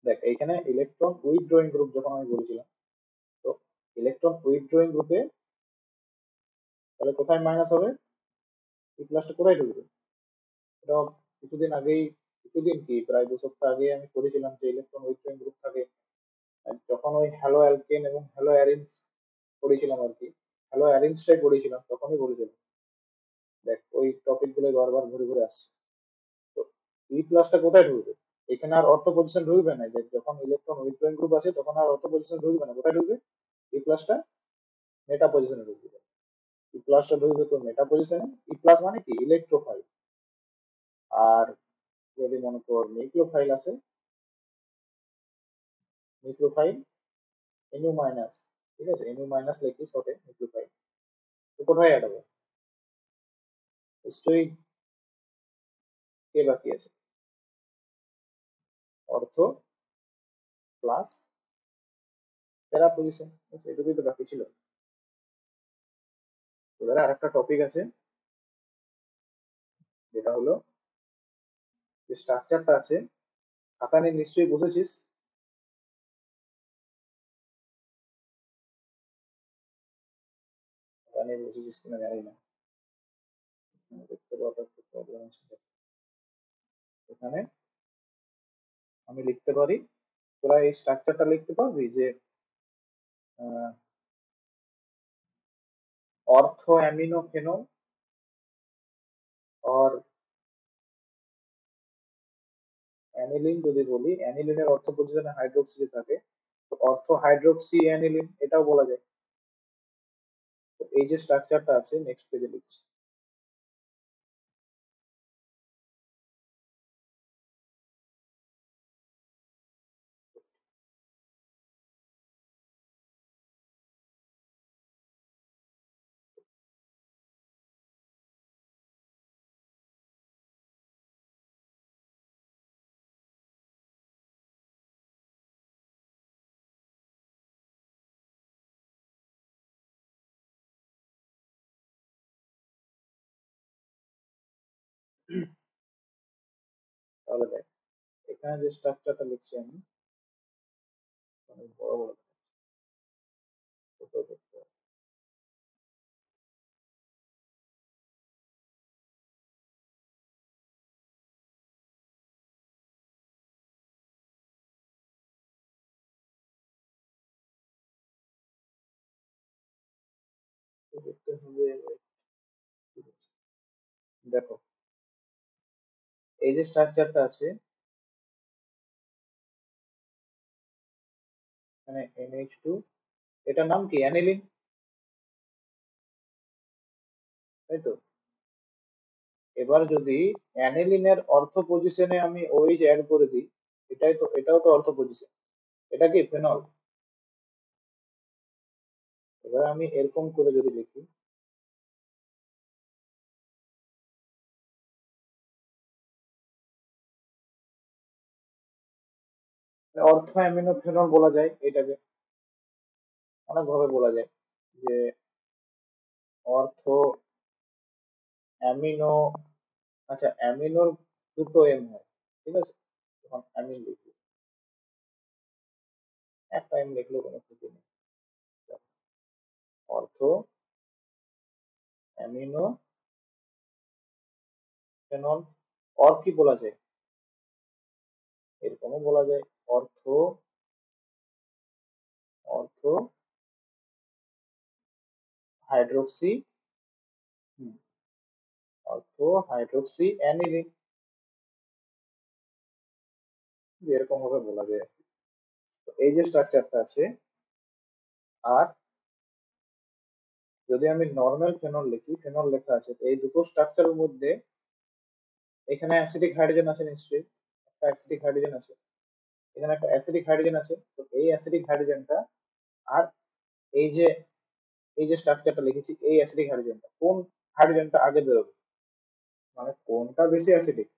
দেখ এইখানে ইলেকট্রন উইথড্রয়িং গ্রুপ যখন আমি বলেছিলাম, তো ইলেকট্রন উইথড্রয়িং গ্রুপে তাহলে কোথায় মাইনাস হবে, পি প্লাসটা কোথায় ঢুকবে? এটা কিছুদিন আগেই, কিছুদিন কি প্রায় 2 সপ্তাহ আগে আমি করেছিলাম যে ইলেকট্রন উইথড্রয়িং গ্রুপ থাকে, আর যখন ওই হ্যালো অ্যালকেন এবং হ্যালো অ্যারিনস করেছিলাম আর কি, হ্যালো অ্যারিনসটাই করেছিলাম, তখনই বলেছিলাম, দেখ ওই টপিক গুলো বারবার ঘুরে ঘুরে আসছে। তো পি প্লাসটা কোথায় ঢুকবে? এখানে আর অর্থ পজিশন ঢুকবে না, যে যখন ইলেকট্রন উইথড্রয়িং গ্রুপ আছে তখন আর অর্থ পজিশন ঢুকবে না, কোথায় ঢুকবে? পি প্লাসটা মেটা পজিশনে ঢুকবে, পি প্লাসটা ঢুকবে তো মেটা পজিশনে। পি প্লাস মানে কি, ইলেকট্রোফাইল। আর যদি মনে কর নিউক্লিওফাইল আছে, নিউক্লিওফাইল NU মাইনাস, ঠিক আছে, NU মাইনাস লিখি শর্টে নিউক্লিওফাইল, তো কোথায় অ্যাড হবে? নিশ্চয়ই কে বাকি আছে, অর্থ প্লাস প্যারা পজিশন, এটুকুই তো বাকি ছিল। এবারে আরেকটা টপিক আছে, যেটা হলো যে স্ট্রাকচারটা আছে, খাতা নিয়ে নিশ্চয়ই বুঝেছিস। খাতা নিয়ে বুঝেছিস কিনা জানি না, দেখতে পাওয়াটা একটু প্রবলেম আছে। এখানে আমি লিখতে পারি, তোরা এই স্ট্রাকচারটা লিখতে পারবি যে আহ, অর্থো অ্যামিনো ফেনল আর অ্যানিলিন। যদি বলি অ্যানিলিনের অর্থ পজিশনে হাইড্রোক্সি থাকে, তো অর্থ হাইড্রোক্সি অ্যানিলিন এটাও বলা যায়। তো এই যে স্ট্রাকচারটা আছে, নেক্সট পেজে লিখছি। তাহলে দেখ, এখানে যে স্ট্রাকচারটা লিখছি আমি, অনেক বড় বড় ছোট করতে হবে। তো দেখতে হবে, দেখো এই যে স্ট্রাকচারটা আছে, এখানে NH2, এটার নাম কি? অ্যানিলিন, তাই তো? এবার যদি অ্যানিলিনের অর্থ পজিশনে আমি OH অ্যাড করে দিই, এটাও তো অর্থ পজিশন, এটা কি ফেনল? এবার আমি এরকম করে যদি লিখি, অর্থ অ্যামিনো ফেনল বলা যায় এটাকে, অনেক ভাবে বলা যায় যে অর্থ অ্যামিনো, আচ্ছা অ্যামিনোর দুটো এম হয়, ঠিক আছে, তখন অ্যামিন লিখি, একটা এম লিখলেও কোনো ক্ষতি নেই। অর্থ অ্যামিনো ফেনল, অর কি বলা যায়, এরকমও বলা যায়, অর্থ অর্থ হাইড্রোক্সি, অর্থ হাইড্রোক্সি অ্যানিলিন, এরকম ভাবে বলা যায়। তো এই যে স্ট্রাকচারটা আছে, আর যদি আমি নর্মাল ফেনল লিখি, ফেনল লেখা আছে, তো এই দুটো স্ট্রাকচারের মধ্যে এখানে অ্যাসিডিক হাইড্রোজেন আছে নিশ্চয়ই, একটা অ্যাসিডিক হাইড্রোজেন আছে, এখানে একটা অ্যাসিডিক হাইড্রোজেন আছে, তো এই অ্যাসিডিক হাইড্রোজেনটা আর এই যে এই যে স্ট্রাকচারটা লিখেছি, এই অ্যাসিডিক হাইড্রোজেনটা, কোন হাইড্রোজেনটা আগে বেরোবে, মানে কোনটা বেশি অ্যাসিডিক,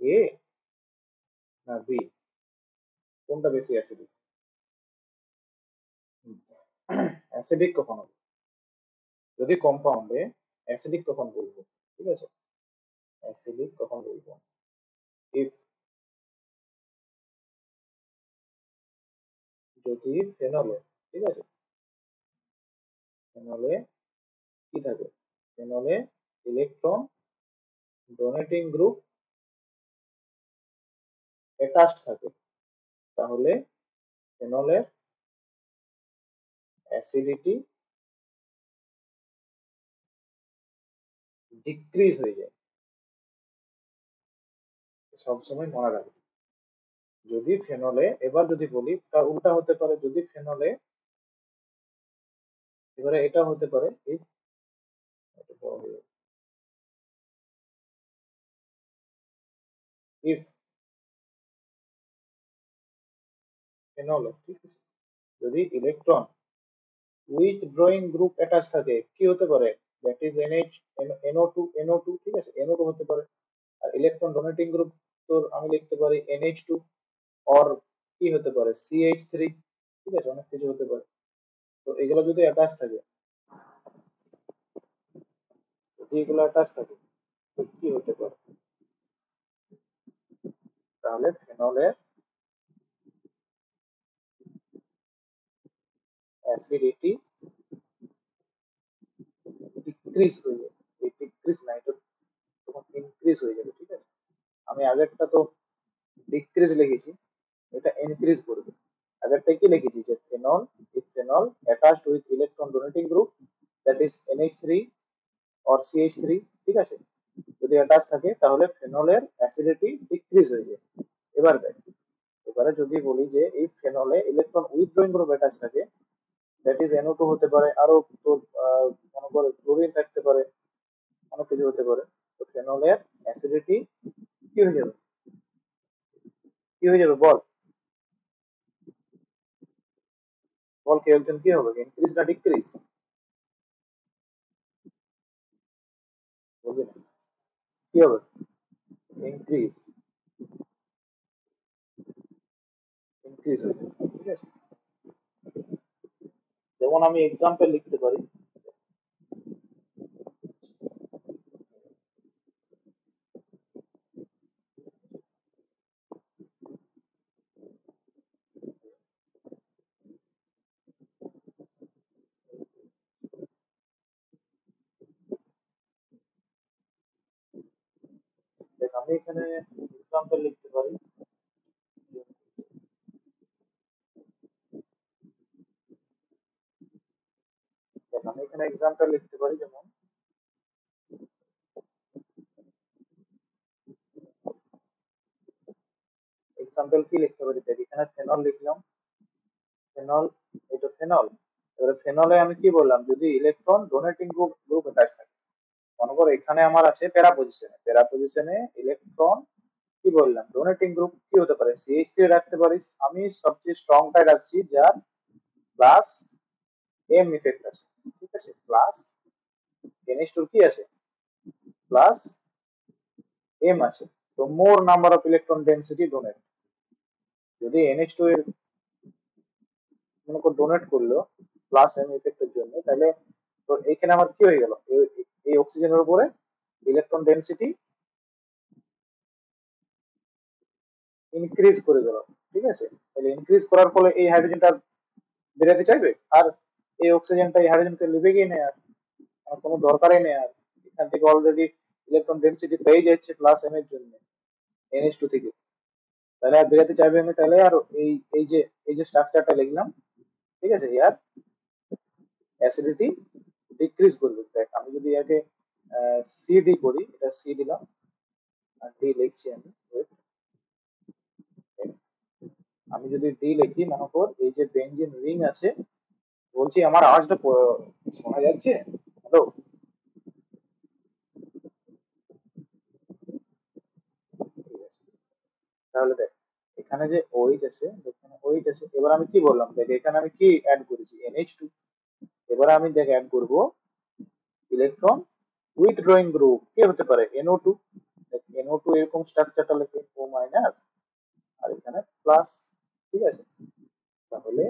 এ না বি, কোনটা বেশি অ্যাসিডিক? অ্যাসিডিক কখন হবে? যদি কম্পাউন্ডে অ্যাসিডিক কখন বলবো, ঠিক আছে, অ্যাসিডিক কখন বলবো, ইফ, যদি ফেনলে, ঠিক আছে, ফেনলে কি থাকে, ফেনলে ইলেকট্রন ডোনেটিং গ্রুপ অ্যাটাচড থাকে, তাহলে ফেনলের অ্যাসিডিটি ডিক্রিজ হয়ে যায়, সবসময় মনে রাখবে। যদি ফেনলে, এবার যদি বলি তার উল্টা হতে পারে, যদি ফেনলে, এবারে এটা হতে পারে if, এটা বড় হয়ে যাবে। if ফেনলে, ঠিক আছে, যদি ইলেকট্রন উইথড্রয়িং গ্রুপ অ্যাটাচ থাকে, কি হতে পারে, দ্যাট ইজ NH, NO2, ঠিক আছে, NO2 হতে পারে। আর ইলেকট্রন ডোনেটিং গ্রুপ, তোর আমি লিখতে পারি NH2, অর কি হতে পারে CH3, ঠিক আছে, অনেক কিছু হতে পারে। তো এগুলো যদি অ্যাটাচ থাকে, যদি এগুলো অ্যাটাচ থাকে তো কি হতে পারে, তাহলে ফেনলের অ্যাসিডিটি ডিক্রিজ হয়ে যাবে। এই ডিক্রিজ না, এটা তখন ইনক্রিজ হয়ে যাবে। ঠিক আছে, আমি আগেরটা তো ডিক্রিজ লিখেছি, এটা ইনক্রিজ করবে। আগেরটা কি লিখেছি যে phenol, if phenol attached with electron donating group that is NH3 or CH3, ঠিক আছে, যদি অ্যাটাচ থাকে তাহলে ফেনলের অ্যাসিডিটি ডিক্রিজ হয়ে যায়। এবার দেখ, এবারে যদি বলি যে এই ফেনলে ইলেকট্রন উইথড্রয়িং গ্রুপ অ্যাটাচ থাকে, দ্যাট ইজ NO2 হতে পারে, আরো তোর মনে করে ক্লোরিন থাকতে পারে, অনেক কিছু হতে পারে। তো ফেনলের অ্যাসিডিটি কি হয়ে যাবে, কি হয়ে যাবে বল, বল কে একজন, কি হবে, ইনক্রিজ না ডিক্রিজ, বুঝলি না, কি হবে, ইনক্রিজ, ইনক্রিজ হয়ে যাবে। ঠিক আছে, যেমন আমি এক্সাম্পল লিখতে পারি, দেখ আমি এখানে এক্সাম্পল লিখতে পারি, দেখ আমি এখানে এক্সাম্পল লিখতে পারি, যেমন এক্সাম্পল কি লিখতে পারি, দেখ এখানে ফেনল লিখলাম, ফেনল, এটা ফেনল। এবারে ফেনলে আমি কি বললাম, যদি electron donating group group attach থাকে, মনে করো এখানে আমার আছে প্যারা পজিশনে, প্যারা পজিশনে ইলেকট্রন কি বললাম ডোনেটিং গ্রুপ কি হতে পারে, CH3 রাখতে পারিস, আমি সবচেয়ে স্ট্রংটাই রাখছি যার প্লাস এম ইফেক্ট আছে। ঠিক আছে, প্লাস NH2 কি আছে, প্লাস এম আছে। তো more number of electron density donate, যদি NH2 এর মনে করো ডোনেট করলো প্লাস এম ইফেক্টের জন্য, তাহলে তো এইখানে আমার কি হয়ে গেল, এই অক্সিজেনের উপরে ইলেকট্রন ডেনসিটি ইনক্রিজ করে গেল। ঠিক আছে, তাহলে ইনক্রিজ করার ফলে এই হাইড্রোজেনটা বেরোতে চাইবে, আর এই অক্সিজেনটা এই হাইড্রোজেনকে লিভে গিয়ে নেয়, আর কোনো দরকারই নেই আর, এখান থেকে অলরেডি ইলেকট্রন ডেনসিটি পেয়ে যাচ্ছে প্লাস এম এর জন্য NH2 থেকে, তাহলে আর বেরোতে চাইবে না। তাহলে আর এই এই যে এই যে স্ট্রাকচারটা লিখলাম, ঠিক আছে, ইয়ার অ্যাসিডিটি ডিক্রিজ করবে। দেখ আমি যদি একে CD করি, এটা সি দিলাম আর ডি লিখছি আমি, wait, আমি যদি ডি লিখি, মনে কর এই যে বেঞ্জিন রিং আছে, বলছি আমার আওয়াজটা শোনা যাচ্ছে, হ্যালো, ঠিক আছে, তাহলে দেখ এখানে যে ওইচ আছে, এখানে ওইচ আছে, এবার আমি কি বললাম, দেখ এখানে আমি কি অ্যাড করেছি, NH2, এবার আমি দেখ অ্যাড করব ইলেকট্রন উইথড্রয়িং গ্রুপ, কি হতে পারে, NO2, NO2 এরকম স্ট্রাকচারটা লিখে O মাইনাস আর এখানে প্লাস। ঠিক আছে, তাহলে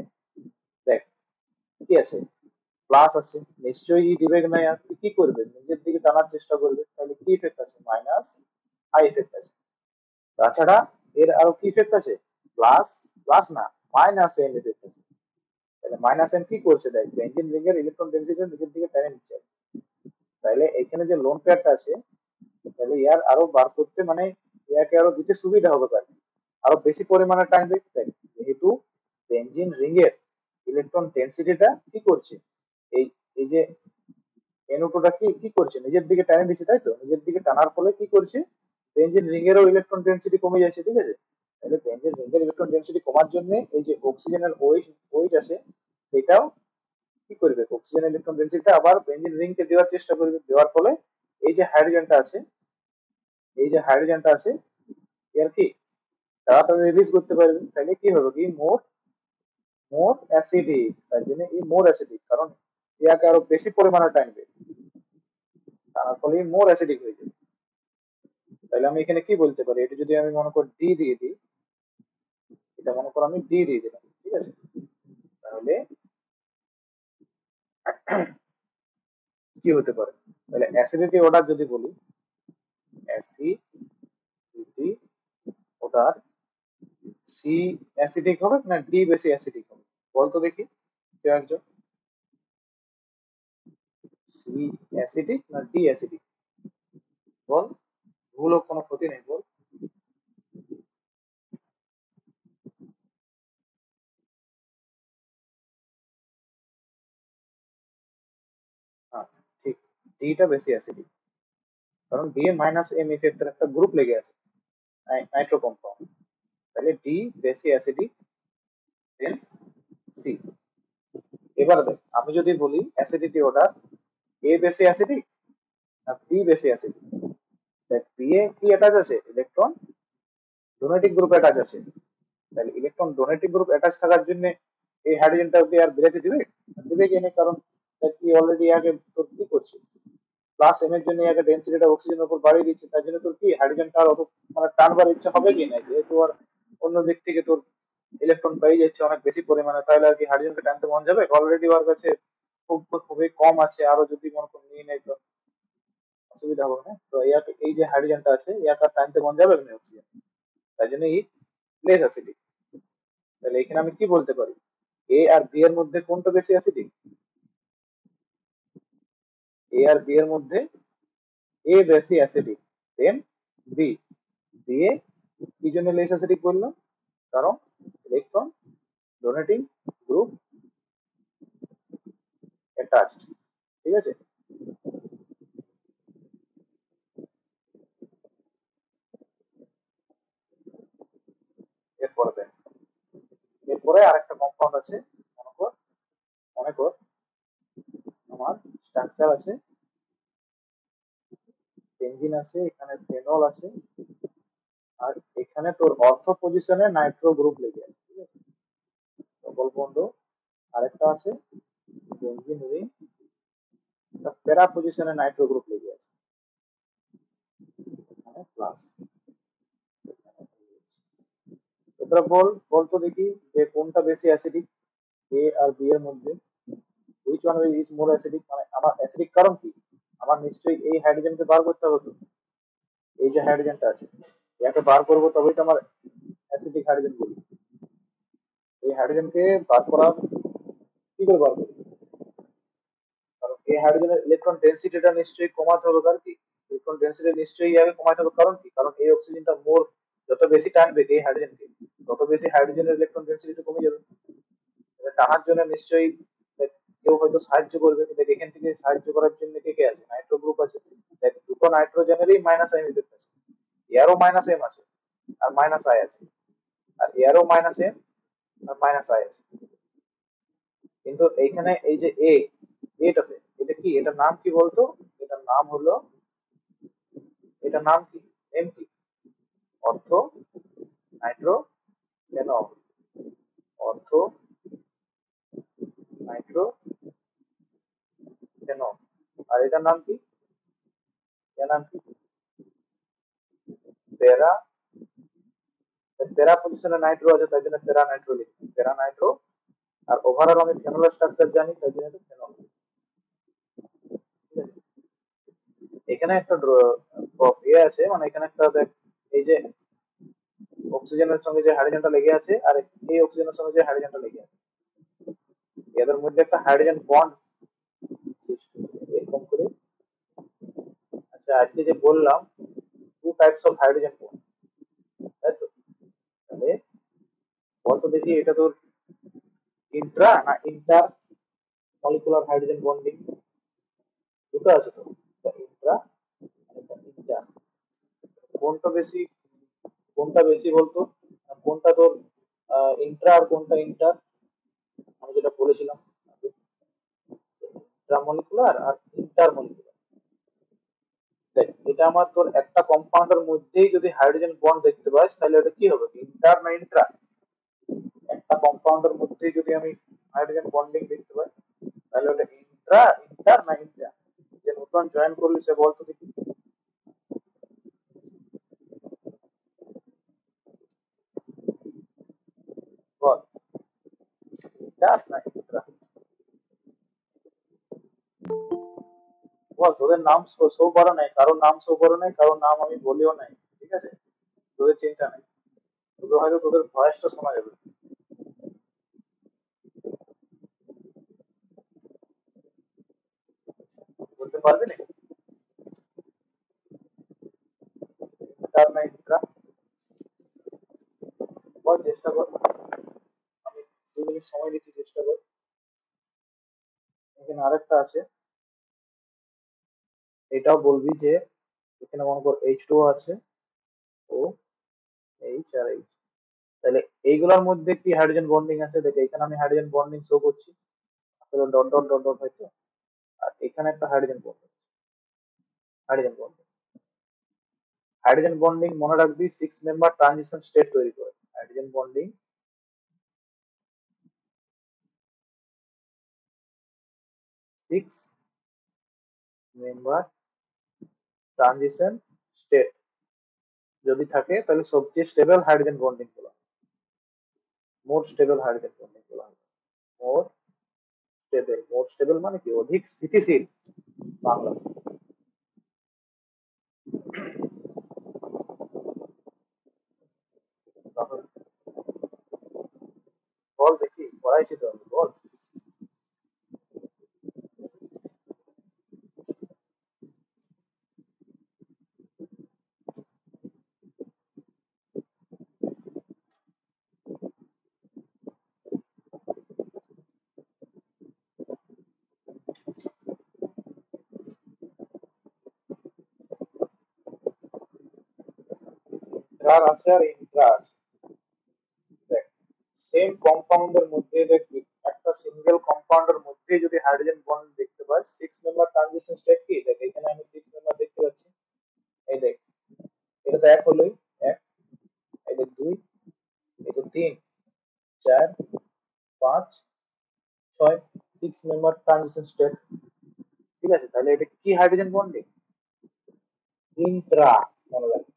দেখ কি আছে, প্লাস আছে, নিশ্চয়ই দিবে না, আর কি করবে, নিজের দিকে টানার চেষ্টা করবে, তাহলে কি ইফেক্ট আছে, মাইনাস আই ইফেক্ট আছে। তাছাড়া এর আরো কি ইফেক্ট আছে, প্লাস, প্লাস না, মাইনাস এন ইফেক্ট আছে। তাহলে মাইনাস এন কি করছে, দেখ বেঞ্জিন রিং এর ইলেকট্রন ডেনসিটি নিজের দিকে টেনে নিচ্ছে, তাহলে এখানে যে লোন পেয়ারটা আছে, তাহলে ইয়ার আরো বার করতে মানে ইয়াকে আরো দিতে সুবিধা হবে, তার আরো বেশি পরিমাণে টানবে। তাই যেহেতু বেঞ্জিন রিং এর ইলেকট্রন ডেনসিটিটা কি করছে, এই এই যে NO2টা কি কি করছে, নিজের দিকে টানে দিচ্ছে, তাই তো, নিজের দিকে টানার ফলে কি করছে, বেঞ্জিন রিং এরও ইলেকট্রন ডেনসিটি কমে যাচ্ছে। ঠিক আছে, তাহলে বেঞ্জিন রিং এর ইলেকট্রন ডেনসিটি কমার জন্য এই যে অক্সিজেনের ওইচ ওইচ আছে, সেটাও কি করবে, অক্সিজেন ইলেকট্রন ডেনসিটিটা আবার বেঞ্জিন রিং কে দেওয়ার চেষ্টা করবে, দেওয়ার ফলে এই যে হাইড্রোজেনটা আছে, এই যে হাইড্রোজেনটা আছে এর কি তাড়াতাড়ি রিলিজ করতে পারবে, তাহলে কি হবে কি, মোর মোর অ্যাসিডিক, তার জন্য এই মোর অ্যাসিডিক, কারণ ইয়াকে আরো বেশি পরিমাণে টানবে, তার ফলে মোর অ্যাসিডিক হয়ে যাবে। তাহলে আমি এখানে কি বলতে পারি, এটা যদি আমি মনে করি ডি দিয়ে দিই, এটা মনে করো আমি ডি দিয়ে দিলাম, ঠিক আছে, তাহলে কি হতে পারে? তাহলে অ্যাসিডিটি অর্ডার যদি বলি, অ্যাসিডিটি অর্ডার সি অ্যাসিডিক হবে না ডি বেশি অ্যাসিডিক হবে? বলতো দেখি কেউ একজন। সি অ্যাসিডিক না ডি অ্যাসিডিক? বল, ভুল হোক কোনো ক্ষতি নেই, বল। হ্যাঁ, ঠিক, ডিটা বেশি অ্যাসিডিক, কারণ ডি এ মাইনাস এম ইফেক্টের একটা গ্রুপ লেগে আছে, নাইট্রো কম্পাউন্ড। তাহলে ডি বেশি অ্যাসিডিক দেন সি। এবার দেখ, আমি যদি বলি অ্যাসিডিটি অর্ডার এ বেশি অ্যাসিডিক না বি বেশি অ্যাসিডিক, দেখ বি এ কি অ্যাটাচ আছে? ইলেকট্রন ডোনেটিং গ্রুপ অ্যাটাচ আছে। তাহলে ইলেকট্রন ডোনেটিং গ্রুপ অ্যাটাচ থাকার জন্য এই হাইড্রোজেনটা ওকে আর বেরোতে দিবে? দিবে কি না? কারণ দেখ কি অলরেডি আগে তোর কি করছে, প্লাস এম এর জন্য আগে ডেন্সিটিটা অক্সিজেনের উপর বাড়িয়ে দিচ্ছে, তার জন্য তোর কি হাইড্রোজেনটা আর অত মানে টানবার ইচ্ছা হবে কি না, যেহেতু আর অন্য দিক থেকে তোর ইলেকট্রন পেয়ে যাচ্ছে অনেক বেশি পরিমাণে, তাহলে আর কি হাইড্রোজেনকে টানতে মন যাবে? অলরেডি ওর কাছে খুবই কম আছে, আরো যদি মনে কর নিয়ে নেয় তো অসুবিধা হবে না। তো ইয়াকে এই যে হাইড্রোজেনটা আছে ইয়াকে আর টানতে মন যাবে না অক্সিজেন, তাই জন্য ই লেস অ্যাসিডিক। তাহলে এখানে আমি কি বলতে পারি, এ আর বি এর মধ্যে কোনটা বেশি অ্যাসিডিক? এ আর বি এর মধ্যে এ বেশি acidic than B. B A কি জন্য লেস অ্যাসিডিক বললাম? কারণ ইলেকট্রন ডোনেটিং গ্রুপ অ্যাটাচড, ঠিক আছে। এরপরে দেখ, এরপরে আরেকটা কম্পাউন্ড আছে, মনে কর, মনে কর আমার স্ট্রাকচার আছে, বেনজিন আছে, এখানে ফেনল আছে, আর এখানে তোর অর্থ পজিশনে নাইট্রো গ্রুপ লেগে আছে, ঠিক আছে। ডবল বন্ড আরেকটা আছে, বেনজিন রিং, প্যারা পজিশনে নাইট্রো গ্রুপ লেগে আছে, এখানে প্লাস। এবার বল, বলতো দেখি যে কোনটা বেশি অ্যাসিডিক এ আর বি এর মধ্যে? Which one is more acidic? মানে আমার অ্যাসিডিক কারণ কি? আমার নিশ্চয়ই এই হাইড্রোজেনকে বার করতে হবে তো। এই যে হাইড্রোজেনটা আছে ইয়াকে বার করবো তবেই তো আমার অ্যাসিডিক হাইড্রোজেন বলি। এই হাইড্রোজেনকে বার করার কি করে বার করবো? কারণ এই হাইড্রোজেনের ইলেকট্রন ডেন্সিটিটা নিশ্চয়ই কমাতে হবে, কারণ কি ইলেকট্রন ডেন্সিটি নিশ্চয়ই আগে কমাতে হবে, কারণ কি কারণ এই অক্সিজেনটা মোর যত বেশি টানবে এই হাইড্রোজেনকে তত বেশি হাইড্রোজেনের ইলেকট্রন ডেন্সিটি কমে যাবে। এটা টানার জন্য নিশ্চয়ই কেউ হয়তো সাহায্য করবে, কিন্তু এখান থেকে সাহায্য করার জন্য কে কে আছে? নাইট্রো গ্রুপ আছে। দেখ দুটো নাইট্রোজেনেরই মাইনাস আই ইফেক্ট আছে, এরও মাইনাস এম আছে আর মাইনাস আই আছে, আর এরও মাইনাস এম আর মাইনাস আই আছে। কিন্তু এইখানে এই যে এ, এটাতে এটা কি, এটার নাম কি বলতো? এটার নাম হলো, এটার নাম কি? এম কি? অর্থ নাইট্রো কেন? অর্থ নাইট্রো কেন? আর এটার নাম কি? এর নাম কি? প্যারা। প্যারা পজিশনে নাইট্রো আছে তাই জন্য প্যারা নাইট্রো লিখি, প্যারা নাইট্রো। আর ওভারঅল আমি ফেনল স্ট্রাকচার জানি তাই জন্য এটা ফেনল, ঠিক আছে। এখানে একটা ইয়ে আছে, মানে এখানে একটা দেখ, এই যে অক্সিজেনের সঙ্গে যে হাইড্রোজেনটা লেগে আছে আর এই অক্সিজেনের সঙ্গে যে হাইড্রোজেনটা লেগে আছে, এদের মধ্যে একটা হাইড্রোজেন বন্ড এরকম করে। আচ্ছা, আজকে যে বললাম two types of hydrogen bond, তাই তো? তাহলে বলতো দেখি এটা তোর ইন্ট্রা না ইন্টার মলিকুলার হাইড্রোজেন বন্ডিং? দুটো আছে তো, ইন্ট্রা ইন্টার। কোনটা বেশি, কোনটা বেশি বলতো? আর কোনটা তোর ইন্ট্রা আর কোনটা ইন্টার? আমি যেটা বলেছিলাম ইন্ট্রামলিকুলার আর ইন্টারমলিকুলার। দেখ এটা আমার তোর একটা কম্পাউন্ডের মধ্যেই যদি হাইড্রোজেন বন্ড দেখতে পাই তাহলে ওটা কি হবে, ইন্টার না ইন্ট্রা? একটা কম্পাউন্ডের মধ্যেই যদি আমি হাইড্রোজেন বন্ডিং দেখতে পাই তাহলে ওটা ইন্ট্রা, ইন্টার না ইন্টার? যে নতুন জয়েন করলি সে বলতো দেখি, বল। চার না ইন্ট্রা। বল তোদের নাম শো করা নাই, কারোর নাম শো করে নাই, কারোর নাম আমি বলিও নাই, ঠিক আছে? তোদের চিন্তা নেই, তোদের হয়তো তোদের ভয়েসটা শোনা যাবে। বলতে পারবি না চার না ইন্ট্রা? বল চেষ্টা কর, আমি 2 মিনিট সময় দিচ্ছি, চেষ্টা কর। এখানে আরেকটা আছে, এটাও বলবি যে এখানে মনে কর এইচ টু আছে, ও এইচ আর এইচ, তাহলে এইগুলোর মধ্যে কি হাইড্রোজেন বন্ডিং আছে? দেখে এখানে আমি হাইড্রোজেন বন্ডিং শো করছি, আসলে ডট ডট ডট ডট হয়েছে, আর এখানে একটা hydrogen bonding, hydrogen bonding, hydrogen bonding মনে রাখবি 6 মেম্বার ট্রানজিশন স্টেট তৈরি করে। Hydrogen bonding 6 member transition state যদি থাকে তাহলে সবচেয়ে স্টেবল হাইড্রোজেন বন্ডিং গুলো, মোর স্টেবল হাইড্রোজেন বন্ডিং গুলো, মোর স্টেবল, মোর স্টেবল মানে কি অধিক স্থিতিশীল বাংলা। তাহলে বল দেখি, পড়াইছি তো আমি, বল। ইন্ট্রার আছে আর ইন্ট্রা আছে, দেখ সেম কম্পাউন্ডের মধ্যে দেখবি, একটা সিঙ্গেল কম্পাউন্ডের মধ্যে যদি হাইড্রোজেন বন্ড দেখতে পাই, 6 মেম্বার ট্রানজিশন স্টেট কি দেখ, এখানে আমি 6 মেম্বার দেখতে পাচ্ছি, এই দেখ, এটা তো এক হলোই, এক, এই দেখ দুই, এই তো তিন, চার, পাঁচ, ছয়, 6 মেম্বার ট্রানজিশন স্টেট, ঠিক আছে? তাহলে এটা কি হাইড্রোজেন বন্ডিং? ইন্ট্রা, মনে রাখবি,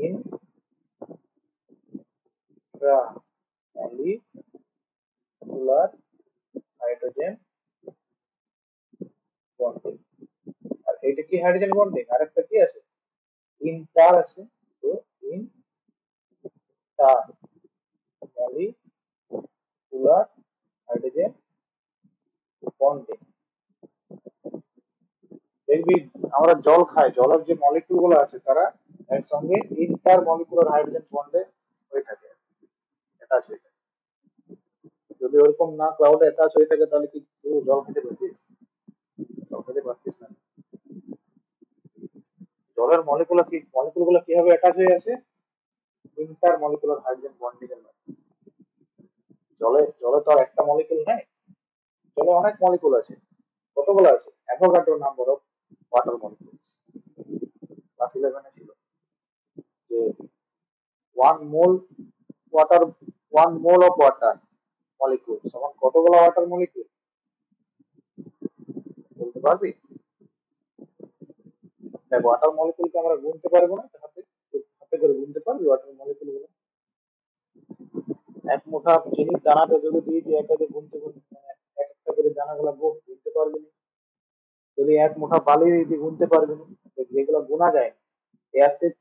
ইন্ট্রা মলিকুলার হাইড্রোজেন বন্ডিং। আর এটা কি হাইড্রোজেন বন্ডিং? আর একটা কি আছে, ইন্টার আছে, তো ইন্টার মলিকুলার হাইড্রোজেন বন্ডিং। দেখবি আমরা জল খাই, জলের যে মলিকুল গুলো আছে তারা একসঙ্গে ইন্টার মলিকুলার হাইড্রোজেন বন্ডে হয়ে থাকে, অ্যাটাচ হয়ে থাকে। যদি ওরকম না ক্লাউডে অ্যাটাচ হয়ে থাকে তাহলে কি তুই জল খেতে পারছিস? জল খেতে পারছিস না। জলের মলিকুল গুলো কিভাবে অ্যাটাচ হয়ে আছে? ইন্টার মলিকুলার হাইড্রোজেন বন্ডিং এর মাধ্যমে। জলে জলে তো আর একটা মলিকুল নেই, জলে অনেক মলিকুল আছে। কতগুলো আছে? Avogadro number of water molecules, class 11 ছিল যে 1 mole water, 1 mole of water molecule সমান কতগুলো ওয়াটার মলিকুল, বলতে পারবি? দেখ ওয়াটার মলিকুলকে আমরা গুনতে পারবো না, হাতে হাতে করে গুনতে পারবি ওয়াটার মলিকুল গুলো? এক মুঠা চিনির দানাটা যদি দিয়ে দিয়ে একাকে গুনতে গুনতে মানে এক একটা করে দানাগুলো গুনতে পারবি না। যদি এক মুঠা বালি দিয়ে গুনতে পারবি না, যেগুলো গোনা যায় না, এয়ারের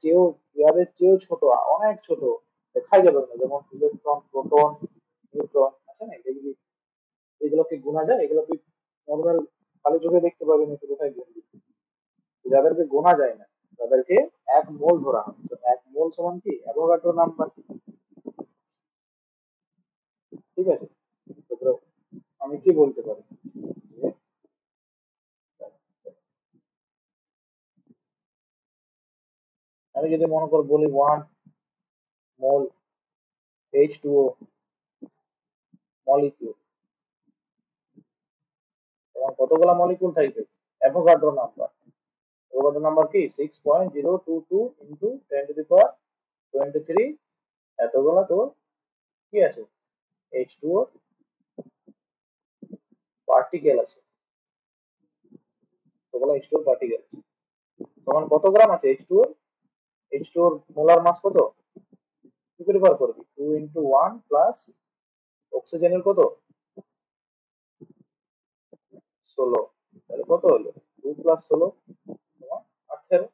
চেয়েও ছোট, অনেক ছোট, দেখাই যাবে না, যেমন ইলেকট্রন, প্রোটন, নিউট্রন আছে না, দেখবি এগুলোকে গোনা যায়, এগুলো তুই নর্মাল খালি চোখে দেখতে পাবি না, তুই কোথায় গুনবি? যাদেরকে গোনা যায় না তাদেরকে 1 মোল ধরা হয়, তো 1 মোল সমান কি অ্যাভোগাড্রো নাম্বার, ঠিক আছে? তো আমি কি বলতে পারি যে, আমি যদি মনে কর বলি 1 মোল H2O মলিকিউল, তোমার কতগুলা মলিকুল থাকবে? অ্যাভোগাড্রো নাম্বার, অ্যাভোগাড্রো নাম্বার কি 6.022 ইন্টু 10⁻23, এতগুলা তো কি আছে, H2O পার্টিকেল আছে, এতগুলা H2O পার্টিকেল আছে, তোমার কত গ্রাম আছে H2O? H2O মোলার মাস কত? কি করে বার করবি? 2 × 1 + অক্সিজেনের কত 16, তাহলে কত হলো 2 + 16 তোমার 18,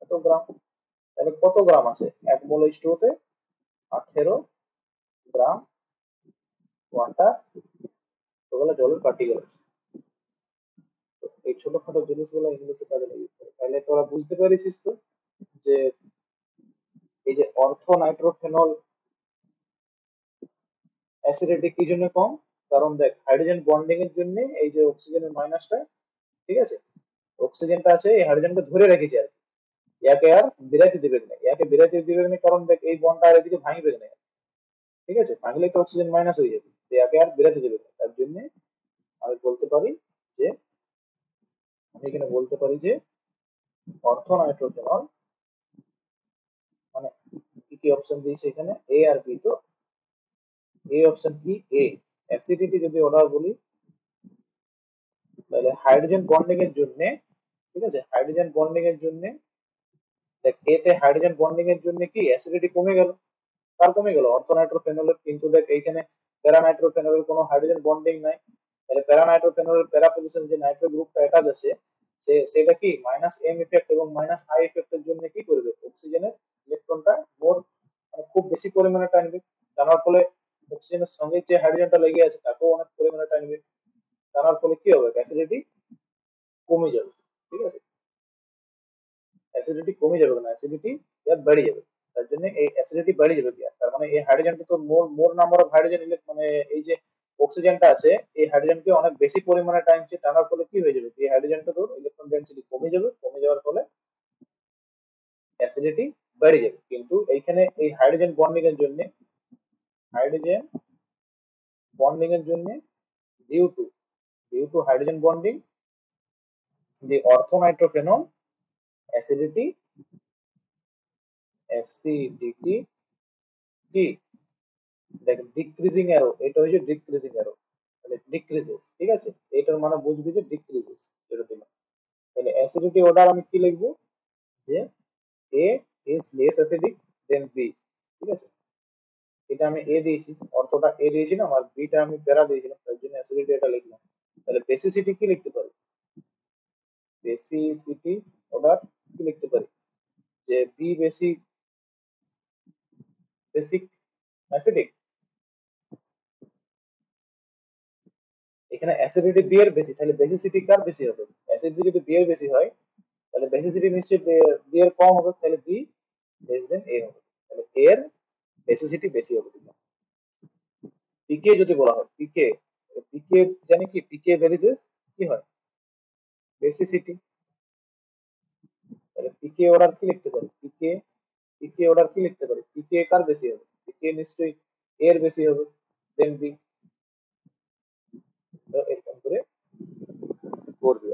এত গ্রাম। তাহলে কত গ্রাম আছে 1 মোল H2O তে? 18 গ্রাম ওয়াটার ওগুলো জলের পার্টিকেল আছে। তো এই ছোটখাটো জিনিসগুলো ইংলিশে কাজে লাগিয়ে দিতে হবে। তাহলে তোরা বুঝতে পেরেছিস তো যে এই যে অর্থো নাইট্রোফেনল অ্যাসিডিটি কি জন্য কম? কারণ দেখ হাইড্রোজেন বন্ডিং এর জন্য এই যে অক্সিজেনের মাইনাসটা, ঠিক আছে, অক্সিজেনটা আছে এই হাইড্রোজেনকে ধরে রেখেছে আর কি। ইয়াকে আর বিরাইতে দিবে না, ইয়াকে বিরাইতে দিবে না, কারণ দেখ এই বন্ডটা আর এদিকে ভাঙবে না, ঠিক আছে, ভাঙলে তো অক্সিজেন মাইনাস হয়ে যাবে, তো ইয়াকে আর বিরাইতে দিবে না। তার জন্য আমি বলতে পারি যে আমি এখানে বলতে পারি যে অর্থো নাইট্রোফেনল মানে কি কি অপশন দিয়েছে এখানে, এ আর বি, তো এ অপশন কি, এ অ্যাসিডিটি যদি অর্ডার বলি তাহলে হাইড্রোজেন বন্ডিং এর জন্য, ঠিক আছে, হাইড্রোজেন বন্ডিং এর জন্য দেখ এতে হাইড্রোজেন বন্ডিং এর জন্য কি অ্যাসিডিটি কমে গেল, কার কমে গেল অর্থোনাইট্রোফেনলের, কিন্তু দেখ এইখানে প্যারানাইট্রোফেনলের কোনো হাইড্রোজেন বন্ডিং নাই, তাহলে প্যারানাইট্রোফেনলের প্যারা পজিশন যে নাইট্রো গ্রুপটা অ্যাটাচ আছে সেটা কি -m ইফেক্ট এবং -I ইফেক্টের জন্য কি করবে অক্সিজেনের ইলেকট্রনটা মোর মানে খুব বেশি পরিমাণে টানবে, টানার ফলে অক্সিজেনের সঙ্গে যে হাইড্রোজেনটা লেগে আছে তাকেও অনেক পরিমাণে টানবে, টানার ফলে কি হবে অ্যাসিডিটি কমে যাবে, ঠিক আছে, অ্যাসিডিটি কমে যাবে না, অ্যাসিডিটি বেড়ে যাবে। তার জন্য এই অ্যাসিডিটি বেড়ে যাবে কি, তার মানে এই হাইড্রোজেনটা তো মোর মোর নাম্বার অফ হাইড্রোজেন মানে এই যে অক্সিজেনটা আছে এই হাইড্রোজেনকে অনেক বেশি পরিমাণে টানছে, টানার ফলে কি হয়ে যাবে এই হাইড্রোজেনটা তোর ইলেকট্রন ডেনসিটি কমে যাবে, কমে যাওয়ার ফলে অ্যাসিডিটি বেড়ে যাবে। কিন্তু এইখানে এই হাইড্রোজেন বন্ডিং এর জন্য, হাইড্রোজেন বন্ডিং এর জন্য due to hydrogen bonding the orthonitrophenol acidity কি দেখ ডিক্রিজিং অ্যারো, এটা হচ্ছে ডিক্রিজিং অ্যারো, মানে ডিক্রিজেস, ঠিক আছে, এটার মানে বুঝবি যে ডিক্রিজেস এটা দিলাম। তাহলে অ্যাসিডিটি অর্ডার আমি কি লিখবো যে A is less acidic than B, ঠিক আছে, এটা আমি এ দিয়েছি, অর্থটা এ দিয়েছি না, আর বিটা আমি প্যারা দিয়েছিলাম, তার জন্য অ্যাসিডিটি এটা লিখলাম। তাহলে বেসিসিটি কি লিখতে পারি, বেসিসিটি অর্ডার কি লিখতে পারি যে বি বেসিক অ্যাসিডিক, এখানে অ্যাসিডিটি বি এর বেশি, তাহলে বেসিসিটি কার বেশি হবে, অ্যাসিডিটি যদি বি এর বেশি হয় তাহলে বেসিসিটি নিশ্চয়ই বি এর কম হবে, তাহলে বি লেস দেন এ হবে, তাহলে এ এর বেসিসিটি বেশি হবে। পিকে যদি বলা হয় পিকে, পিকে জানি কি পিকে ভ্যারিজেস কি হয় বেসিসিটি, তাহলে পিকে অর্ডার কি লিখতে পারি, পিকে অর্ডার কি লিখতে পারি, পিকে কার বেশি হবে, পিকে নিশ্চয়ই এর বেশি হবে দেন বি, এরকম করে করবি।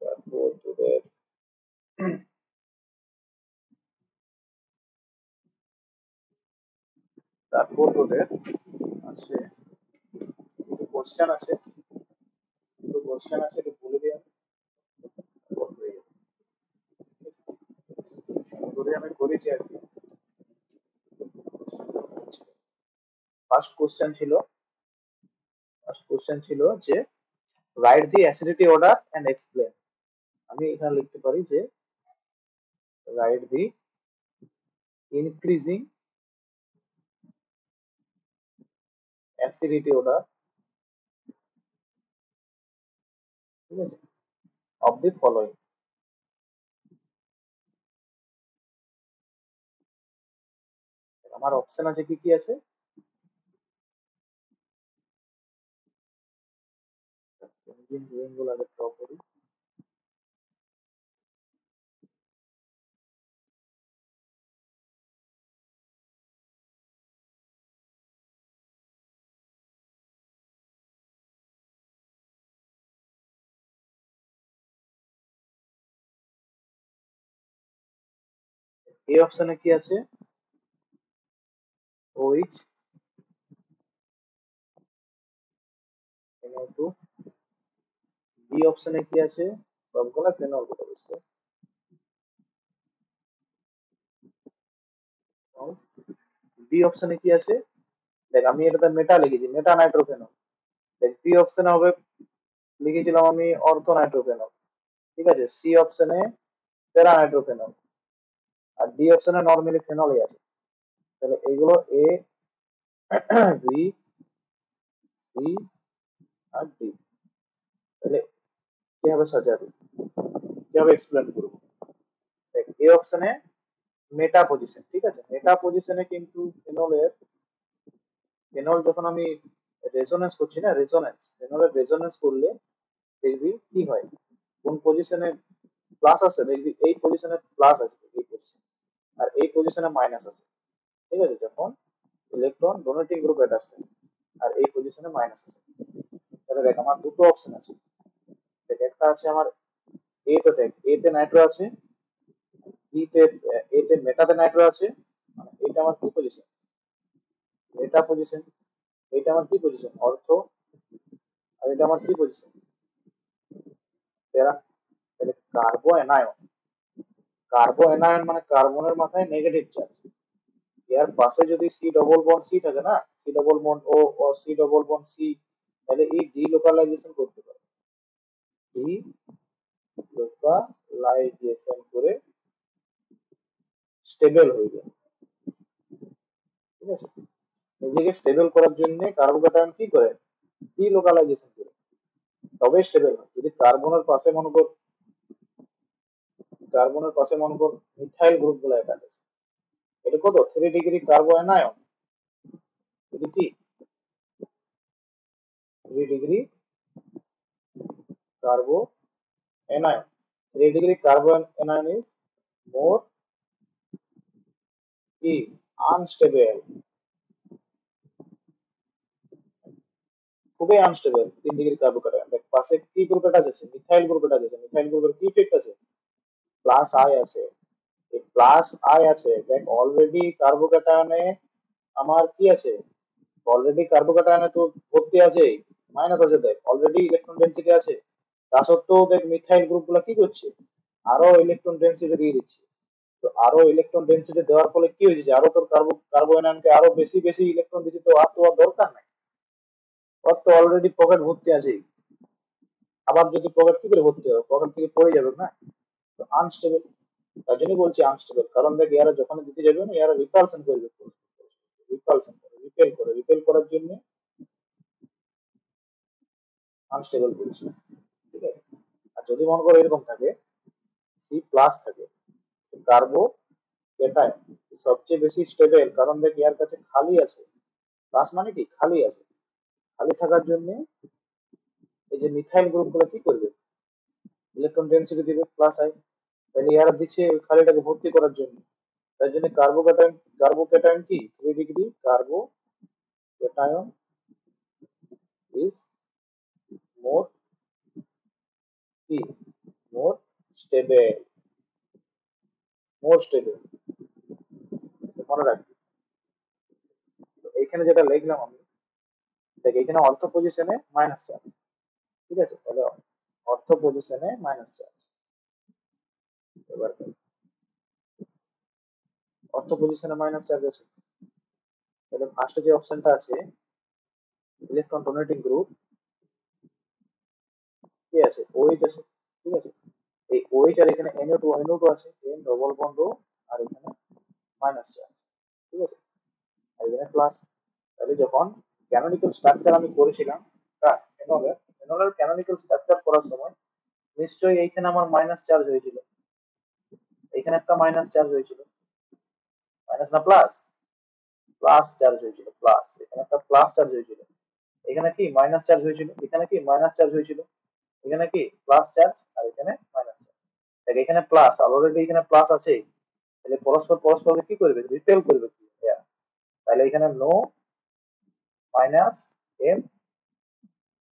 তারপর তোদের তারপর তোদের আছে কিছু কোশ্চেন আছে, কিছু কোশ্চেন আছে একটু বলে দিই আমি, তারপর হয়ে যাবে। ধরে আমি করেছি আজকে। ফার্স্ট কোশ্চেন ছিল যে write the acidity order and explain, আমি এখানে লিখতে পারি যে write the increasing acidity order, ঠিক আছে, অফ দি ফলোইং। আমার অপশন আছে কি কি আছে, ইঞ্জিন ডুইং গুলো আগে ড্র করি। এই অপশনে কি আছে OH NO2, বি অপশনে কি আছে সবগুলা ফেনল গ্রুপ অবশ্যই, বি অপশনে কি আছে, দেখ আমি এটাতে মেটা লিখেছি, মেটা নাইট্রোফেনল। দেখ বি অপশনে হবে, লিখেছিলাম আমি অর্থো নাইট্রোফেনল, ঠিক আছে। সি অপশনে প্যারা নাইট্রোফেনল, আর ডি অপশনে নর্মালি ফেনলই আছে। তাহলে এগুলো এ, বি, সি আর ডি। তাহলে কিভাবে সাজাবে, কিভাবে এক্সপ্লেন করবো, দেখ এ অপশনে মেটা পজিশন, ঠিক আছে। মেটা পজিশনে কিন্তু ফেনলের, ফেনল যখন আমি রেজোনেন্স করছি না, রেজোনেন্স, ফেনলের রেজোনেন্স করলে দেখবি কি হয়, কোন পজিশনে প্লাস আছে, দেখবি এই পজিশনে প্লাস আছে, এই পজিশন, আর এই পজিশনে মাইনাস আছে, ঠিক আছে। যখন ইলেকট্রন ডোনেটিং গ্রুপ এটা আছে, আর এই পজিশনে মাইনাস আছে, তাহলে দেখ আমার দুটো অপশন আছে। দেখ একটা আছে আমার এ তে, দেখ এ তে নাইট্রো আছে, বি তে, এ তে মেটাতে নাইট্রো আছে, মানে এটা আমার কি পজিশন, মেটা পজিশন। এটা আমার কি পজিশন, অর্থ। আর এটা আমার কি পজিশন, প্যারা। তাহলে কার্বো এনায়ন, কার্বো এনায়ন মানে কার্বনের মাথায় নেগেটিভ চার্জ, এর পাশে যদি সি ডবল বন্ড সি থাকে না, সি ডবল বন্ড ও, ও সি ডবল বন্ড সি, তাহলে এই ডি লোকালাইজেশন করতে পারে, ডি লোকালাইজেশন করে স্টেবল হয়ে যায়, ঠিক আছে। নিজেকে স্টেবল করার জন্য কার্বোক্যাটায়ন কি করে, ডি লোকালাইজেশন করে, তবে স্টেবল হয়। যদি কার্বনের পাশে মনে কর, কার্বনের পাশে মনে কর মিথাইল গ্রুপ গুলো অ্যাটাচ আছে, এটা কত 3 ডিগ্রি কার্বো অ্যানায়ন, এটা কি 3 degree কার্বো anion. 3 degree carbon anion is more unstable, খুবই আনস্টেবল। 3 ডিগ্রি কার্বোক্যাটায়ন, দেখ পাশে কি গ্রুপ এটা আছে, মিথাইল গ্রুপ এটা আছে, মিথাইল গ্রুপের কি ইফেক্ট আছে, প্লাস আই আছে, এই প্লাস আই আছে, দেখ অলরেডি কার্বোক্যাটায়নে আমার কি আছে, অলরেডি কার্বোক্যাটায়নে তো ভর্তি আছে, মাইনাস আছে, দেখ অলরেডি ইলেকট্রন ডেনসিটি আছে, তা সত্ত্বেও দেখ মিথাইল গ্রুপ গুলো কি করছে, আরো ইলেকট্রন ডেনসিটি দিয়ে দিচ্ছে। তো আরো ইলেকট্রন ডেনসিটি দেওয়ার ফলে কি হয়েছে, আরো তোর কার্বোনাইনকে আরো বেশি বেশি ইলেকট্রন দিচ্ছে, তো আর তো আর দরকার নাই, ওর তো অলরেডি পকেট ভর্তি আছে, আবার যদি পকেট কি করে ভর্তি হবে, পকেট থেকে পড়ে যাবে না, তো আনস্টেবল। তার জন্য বলছি আনস্টেবল, কারণ দেখ এরা যখন দিতে যাবে না, এরা রিপালশন করবে, রিপালশন করে, রিপেল করে, রিপেল করার জন্য আনস্টেবল বলছি, ঠিক আছে। আর যদি মনে করো এরকম থাকে, সি প্লাস থাকে, কার্বো ক্যাটায়ন সবচেয়ে বেশি স্টেবল, কারণ দেখ এর কাছে খালি আছে, প্লাস মানে কি খালি আছে, খালি থাকার জন্য এই যে মিথাইল গ্রুপ গুলো কি করবে, ইলেকট্রন ডেনসিটি দিবে প্লাস আই, তাহলে এরা দিচ্ছে ওই খালিটাকে ভর্তি করার জন্য। তার জন্য কার্বোক্যাটায়ন কি 3 ডিগ্রি কার্বোক্যাটায়ন ইজ মোর কি মোর স্টেবল, মোর স্টেবল, মনে রাখবি। তো এইখানে যেটা লিখলাম আমি, দেখ এখানে অর্থ পজিশনে মাইনাস চার্জ, ঠিক আছে। তাহলে অর্থ পজিশনে মাইনাস চার্জ, এবার অর্থ পজিশনে মাইনাস চার্জ আছে, তাহলে ফার্স্টে যে অপশনটা আছে ইলেকট্রন ডোনেটিং গ্রুপ কি আছে, ওএইচ আছে, ঠিক আছে। এই ওএইচ আর এখানে NO2 আছে, এন ডবল বন্ড ও, আর এখানে মাইনাস চার্জ, ঠিক আছে, আর এখানে প্লাস। তাহলে যখন ক্যানোনিক্যাল স্ট্রাকচার আমি করেছিলাম ফেনলের, ফেনলের ক্যানোনিক্যাল স্ট্রাকচার করার সময় নিশ্চয়ই এইখানে আমার মাইনাস চার্জ হয়েছিল, এখানে একটা মাইনাস চার্জ হয়েছিল, মাইনাস না প্লাস, প্লাস চার্জ হয়েছিল, প্লাস এখানে একটা প্লাস চার্জ হয়েছিল, এখানে কি মাইনাস চার্জ হয়েছিল, এখানে কি মাইনাস চার্জ হয়েছিল, এখানে কি প্লাস চার্জ, আর এখানে মাইনাস চার্জ। দেখ এখানে প্লাস, অলরেডি এখানে প্লাস আছে, তাহলে পরস্পর পরস্পরকে কি করবে, রিপেল করবে, তাহলে এখানে নো মাইনাস এম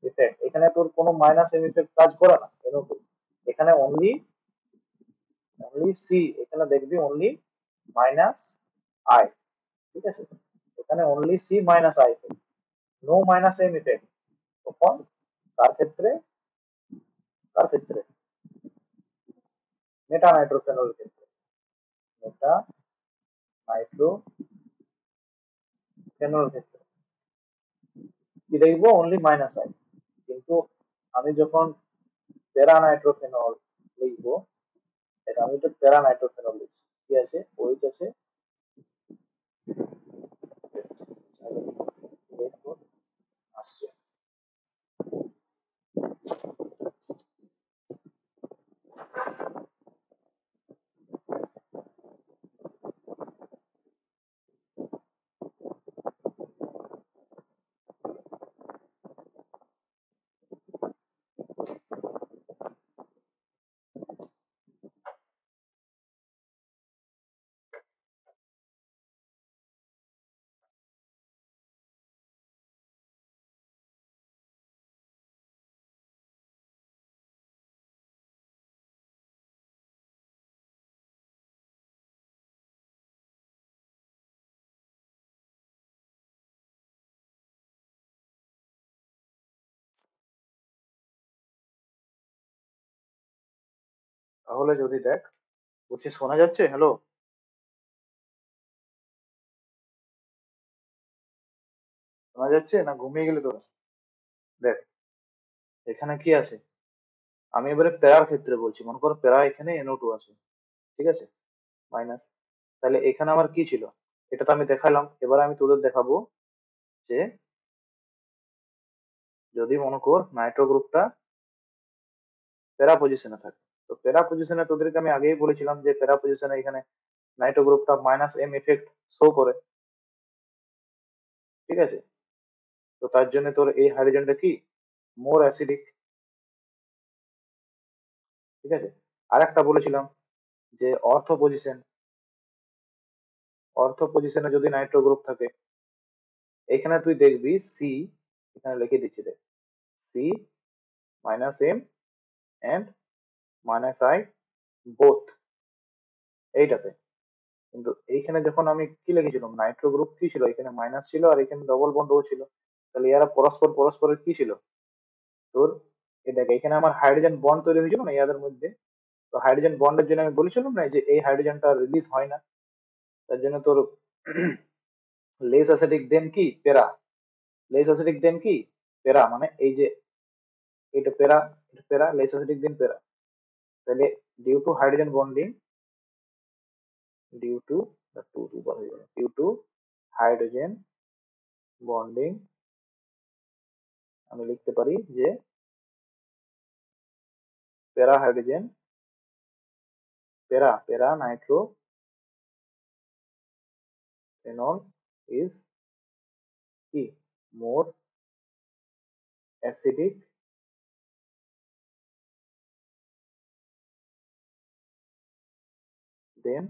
ইফেক্ট, এখানে তোর কোনো মাইনাস এম ইফেক্ট কাজ করে না, এখানে অনলি অনলি সি, এখানে দেখবি অনলি মাইনাস আই, ঠিক আছে। এখানে only C minus I, no minus M effect, তখন তার ক্ষেত্রে, তার ক্ষেত্রে মেটা নাইট্রোফেনলের ক্ষেত্রে, মেটা নাইট্রো ফেনল ক্ষেত্রে কি দেখবো? Only minus I. কিন্তু আমি যখন প্যারা নাইট্রোফেনল লিখবো, এটা আমি তো প্যারা নাইট্রোফেনল লিখছি, কি আছে? ওইচ আছে, এরপর আসছে। তাহলে যদি দেখ, বলছি শোনা যাচ্ছে? হ্যালো, শোনা যাচ্ছে না ঘুমিয়ে গেলে তোরা? দেখ, এখানে কি আছে? আমি এবারে প্যারার ক্ষেত্রে বলছি, মনে করো প্যারা এখানে NO2 আছে, ঠিক আছে, মাইনাস। তাহলে এখানে আমার কি ছিল? এটা তো আমি দেখালাম, এবার আমি তোদের দেখাবো যে যদি মনে কর নাইট্রো গ্রুপটা প্যারা পজিশনে থাকে, তো প্যারা পজিশনে তোদেরকে আমি আগেই বলেছিলাম যে প্যারা পজিশনে এখানে নাইট্রো গ্রুপটা মাইনাস এম ইফেক্ট শো করে, ঠিক আছে। তো তার জন্য তোর এই হাইড্রোজেনটা কি মোর অ্যাসিডিক, ঠিক আছে। আর একটা বলেছিলাম যে অর্থ পজিশনে যদি নাইট্রো গ্রুপ থাকে, এখানে তুই দেখবি সি, এখানে লিখে দিচ্ছি দেখ, C minus M and minus I both, এইটাতে। কিন্তু এইখানে যখন আমি কি লিখেছিলাম, নাইট্রো গ্রুপ কি ছিল, এখানে মাইনাস ছিল আর এখানে ডবল বন্ড ও ছিল, তাহলে এরা পরস্পর পরস্পরের কি ছিল তোর, এই দেখ এখানে আমার হাইড্রোজেন বন্ড তৈরি হয়েছিল না ইয়াদের মধ্যে। তো হাইড্রোজেন বন্ডের জন্য আমি বলেছিলাম না যে এই হাইড্রোজেনটা রিলিজ হয় না, তার জন্য তোর লেস অ্যাসিডিক দেন কি প্যারা, লেস অ্যাসিডিক দেন কি প্যারা, মানে এই যে এটা প্যারা, এটা প্যারা, লেস অ্যাসিডিক দেন প্যারা। তাহলে due to hydrogen bonding, due to to two বার হয়ে গেল, ডিউ টু হাইড্রোজেন বন্ডিং আমি লিখতে পারি যে প্যারা হাইড্রোজেন, প্যারা প্যারা নাইট্রো ফেনল ইজ কি মোর অ্যাসিডিক দেন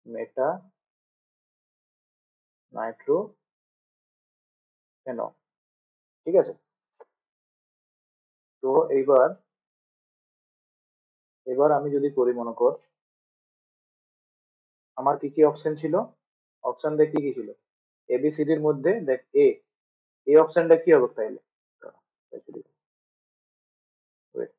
মেটা নাইট্রো ফেনল, ঠিক আছে। তো এইবার এবার আমি যদি করি, মনে কর আমার কি কি অপশন ছিল, অপশন দেখ কি কি ছিল, এবিসিডির মধ্যে দেখ এ, এই অপশনটা কি হবে তাইলে? Wait,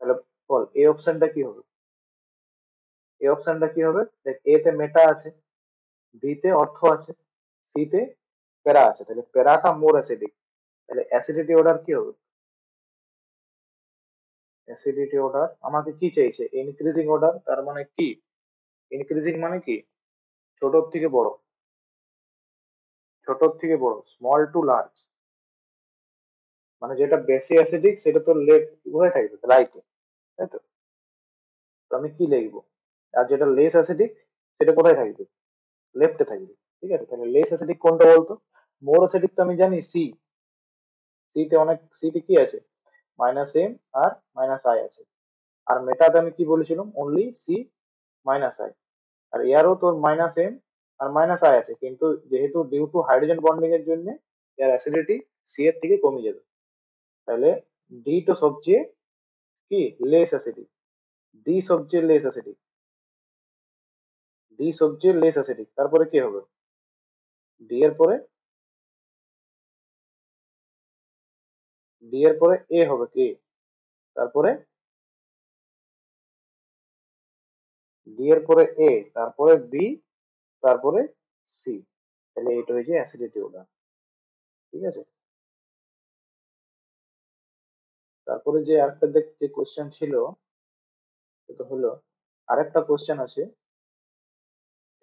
তাহলে বল এই অপশনটা কি হবে? এই অপশনটা কি হবে? দেখ এ তে মেটা আছে, বি তে অর্থ আছে, সি তে প্যারা আছে, তাহলে প্যারাটা মোর অ্যাসিডিক, তাহলে অ্যাসিডিটি অর্ডার কি হবে? অ্যাসিডিটি অর্ডার আমাকে কি চাইছে? ইনক্রিজিং অর্ডার, তার মানে কি ইনক্রিজিং মানে কি ছোটর থেকে বড়, ছোটর থেকে বড়, স্মল টু লার্জ, মানে যেটা বেশি অ্যাসিডিক সেটা তো লেফট কোথায় থাকবে, রাইটে, তাই তো। তো আমি কি লিখবো? আর যেটা লেস অ্যাসিডিক সেটা কোথায় থাকবে? লেফটে থাকবে, ঠিক আছে। তাহলে লেস অ্যাসিডিক কোনটা বলতো? মোর অ্যাসিডিক তো আমি জানি সি, সি তে অনেক, সি তে কি আছে মাইনাস এম আর মাইনাস আই আছে। আর মেটাতে আমি কি বলেছিলাম, অনলি সি মাইনাস আই। আর এরও তোর মাইনাস এম আর মাইনাস আই আছে, কিন্তু যেহেতু ডিউ টু হাইড্রোজেন বন্ডিং এর জন্য এর অ্যাসিডিটি সি এর থেকে কমে যাবে। তাহলে ডি তো সবচেয়ে কি লেস অ্যাসিডিক, ডি সবচেয়ে লেস অ্যাসিডিক, ডি সবচেয়ে লেস অ্যাসিডিক, তারপরে কি হবে? ডি এর পরে এ হবে কি, তারপরে ডি এর পরে এ, তারপরে বি, তারপরে সি। তাহলে এটা হয়েছে অ্যাসিডিটি অর্ডার। ঠিক আছে, তারপরে যে আরেকটা যে কোশ্চেন ছিল সেটা হলো, আরেকটা কোশ্চেন আছে,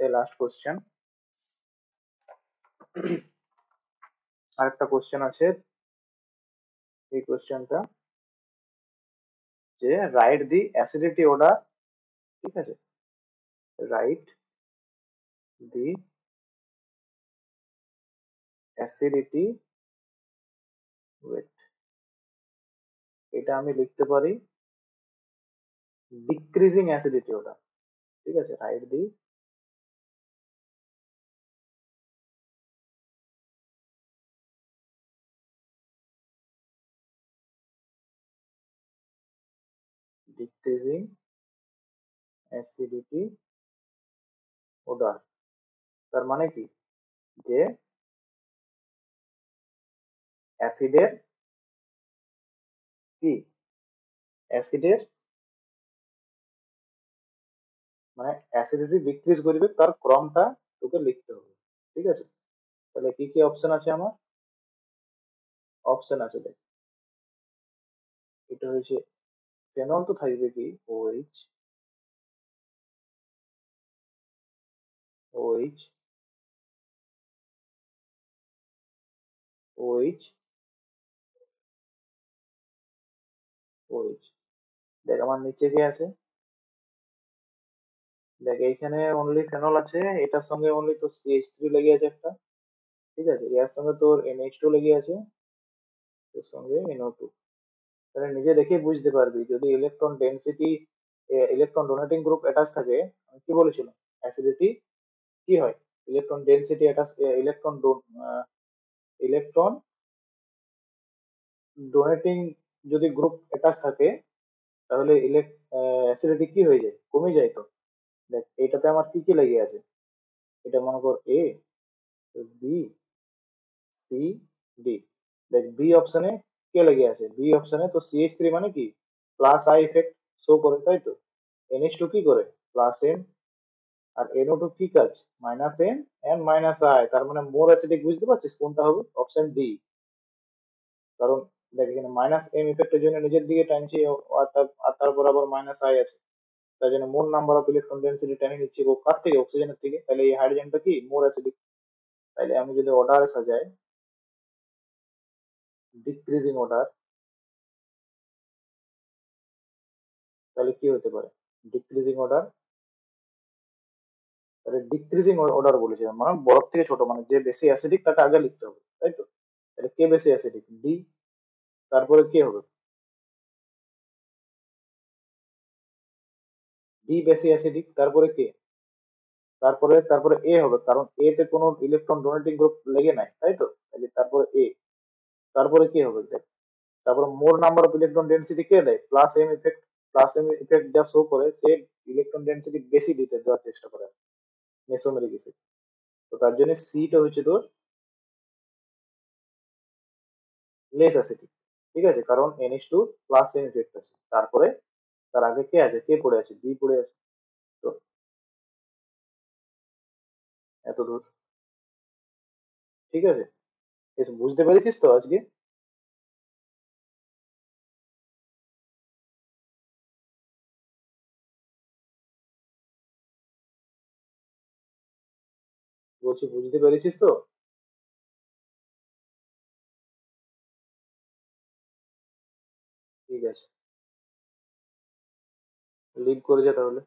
এই লাস্ট কোশ্চেন, আরেকটা কোশ্চেন আছে, এই কোশ্চেনটা যে রাইট দি অ্যাসিডিটি অর্ডার। ঠিক আছে, রাইট দি অ্যাসিডিটি ওয়েট, এটা আমি লিখতে পারি ডিক্রিজিং অ্যাসিডিটি অর্ডার। ঠিক আছে, write the decreasing acidity order. তার মানে কি, যে অ্যাসিডের কি, অ্যাসিডের মানে অ্যাসিডিটি ডিক্রিজ করবে তার ক্রমটা তোকে লিখতে হবে। ঠিক আছে, তাহলে কি কি অপশন আছে আমার? অপশন আছে দেখ, এটা হচ্ছে ফেনল তো থাকবে কি, ওএইচ, ওএইচ, ওএইচ, ওএইচ। দেখ আমার নিচে কি আছে, দেখ এইখানে অনলি ফেনল আছে, এটার সঙ্গে অনলি তোর CH3 লেগে আছে একটা। ঠিক আছে, এর সঙ্গে তোর NH2 লেগে আছে, এর সঙ্গে NO2। তাহলে নিজে দেখে বুঝতে পারবি, যদি electron density, electron donating group attach থাকে, আমি কি বলেছিলাম, অ্যাসিডিটি কি হয়, electron density attach, electron donating যদি গ্রুপ অ্যাটাচ থাকে, তাহলে অ্যাসিডিটি কি হয়ে যায়, কমে যায়। তো দেখ এটাতে আমার কি কি লেগে আছে, এটা মনে কর এ, বি, সি, ডি। দেখ বি অপশনে কে লেগে আছে, বি অপশনে তো CH3 মানে কি, প্লাস আই ইফেক্ট শো করে, তাই তো। NH2 কি করে, প্লাস এন, আর NO2 কি কাজ, minus N and minus I, তার মানে মোর অ্যাসিডিক। বুঝতে পারছিস কোনটা হবে, অপশন ডি। কারণ দেখ এখানে মাইনাস এম ইফেক্টের জন্য নিজের দিকে টানছি, আর তারপর আবার মাইনাস আই আছে, তাই জন্য মোর নাম্বার অফ ইলেকট্রন ডেন্সিটি টেনে নিচ্ছে কার থেকে, অক্সিজেনের থেকে। তাহলে এই হাইড্রোজেনটা কি, মোর অ্যাসিডিক। তাইলে আমি যদি অর্ডার সাজাই, ডিক্রিজিং অর্ডার, তাহলে কি হতে পারে, ডিক্রিজিং অর্ডার, তাহলে ডিক্রিজিং অর্ডার বলেছিলাম, মানে বড় থেকে ছোট, মানে যে বেশি অ্যাসিডিক তাকে আগে লিখতে হবে, তাই তো। তাহলে কে বেশি অ্যাসিডিক, ডি, তারপরে কে হবে, ডি বেশি অ্যাসিডিক, তারপরে কে, তারপরে এ হবে, কারণ এ তে কোনো ইলেকট্রন ডোনেটিং গ্রুপ লেগে নাই, তাই তো। তাহলে তারপরে এ, তারপরে কি হবে দেখ, তারপরে more number of electron density কে দেয়, plus M effect. Plus M effect যা শো করে, সে ইলেকট্রন ডেন্সিটি বেশি দিতে দেওয়ার চেষ্টা করে, মেসোমেরিক ইফেক্ট। তো তার জন্য সিটা হচ্ছে তোর লেস অ্যাসিডিক। ঠিক আছে, কারণ NH2 প্লাস এম ইফেক্ট আছে, তারপরে তার আগে কে আছে, কে পড়ে আছে, বি পড়ে আছে। তো এত দূর, ঠিক আছে, বুঝতে পেরেছিস তো আজকে? বলছি বুঝতে পেরেছিস তো? ঠিক আছে, লিভ করে যা তাহলে।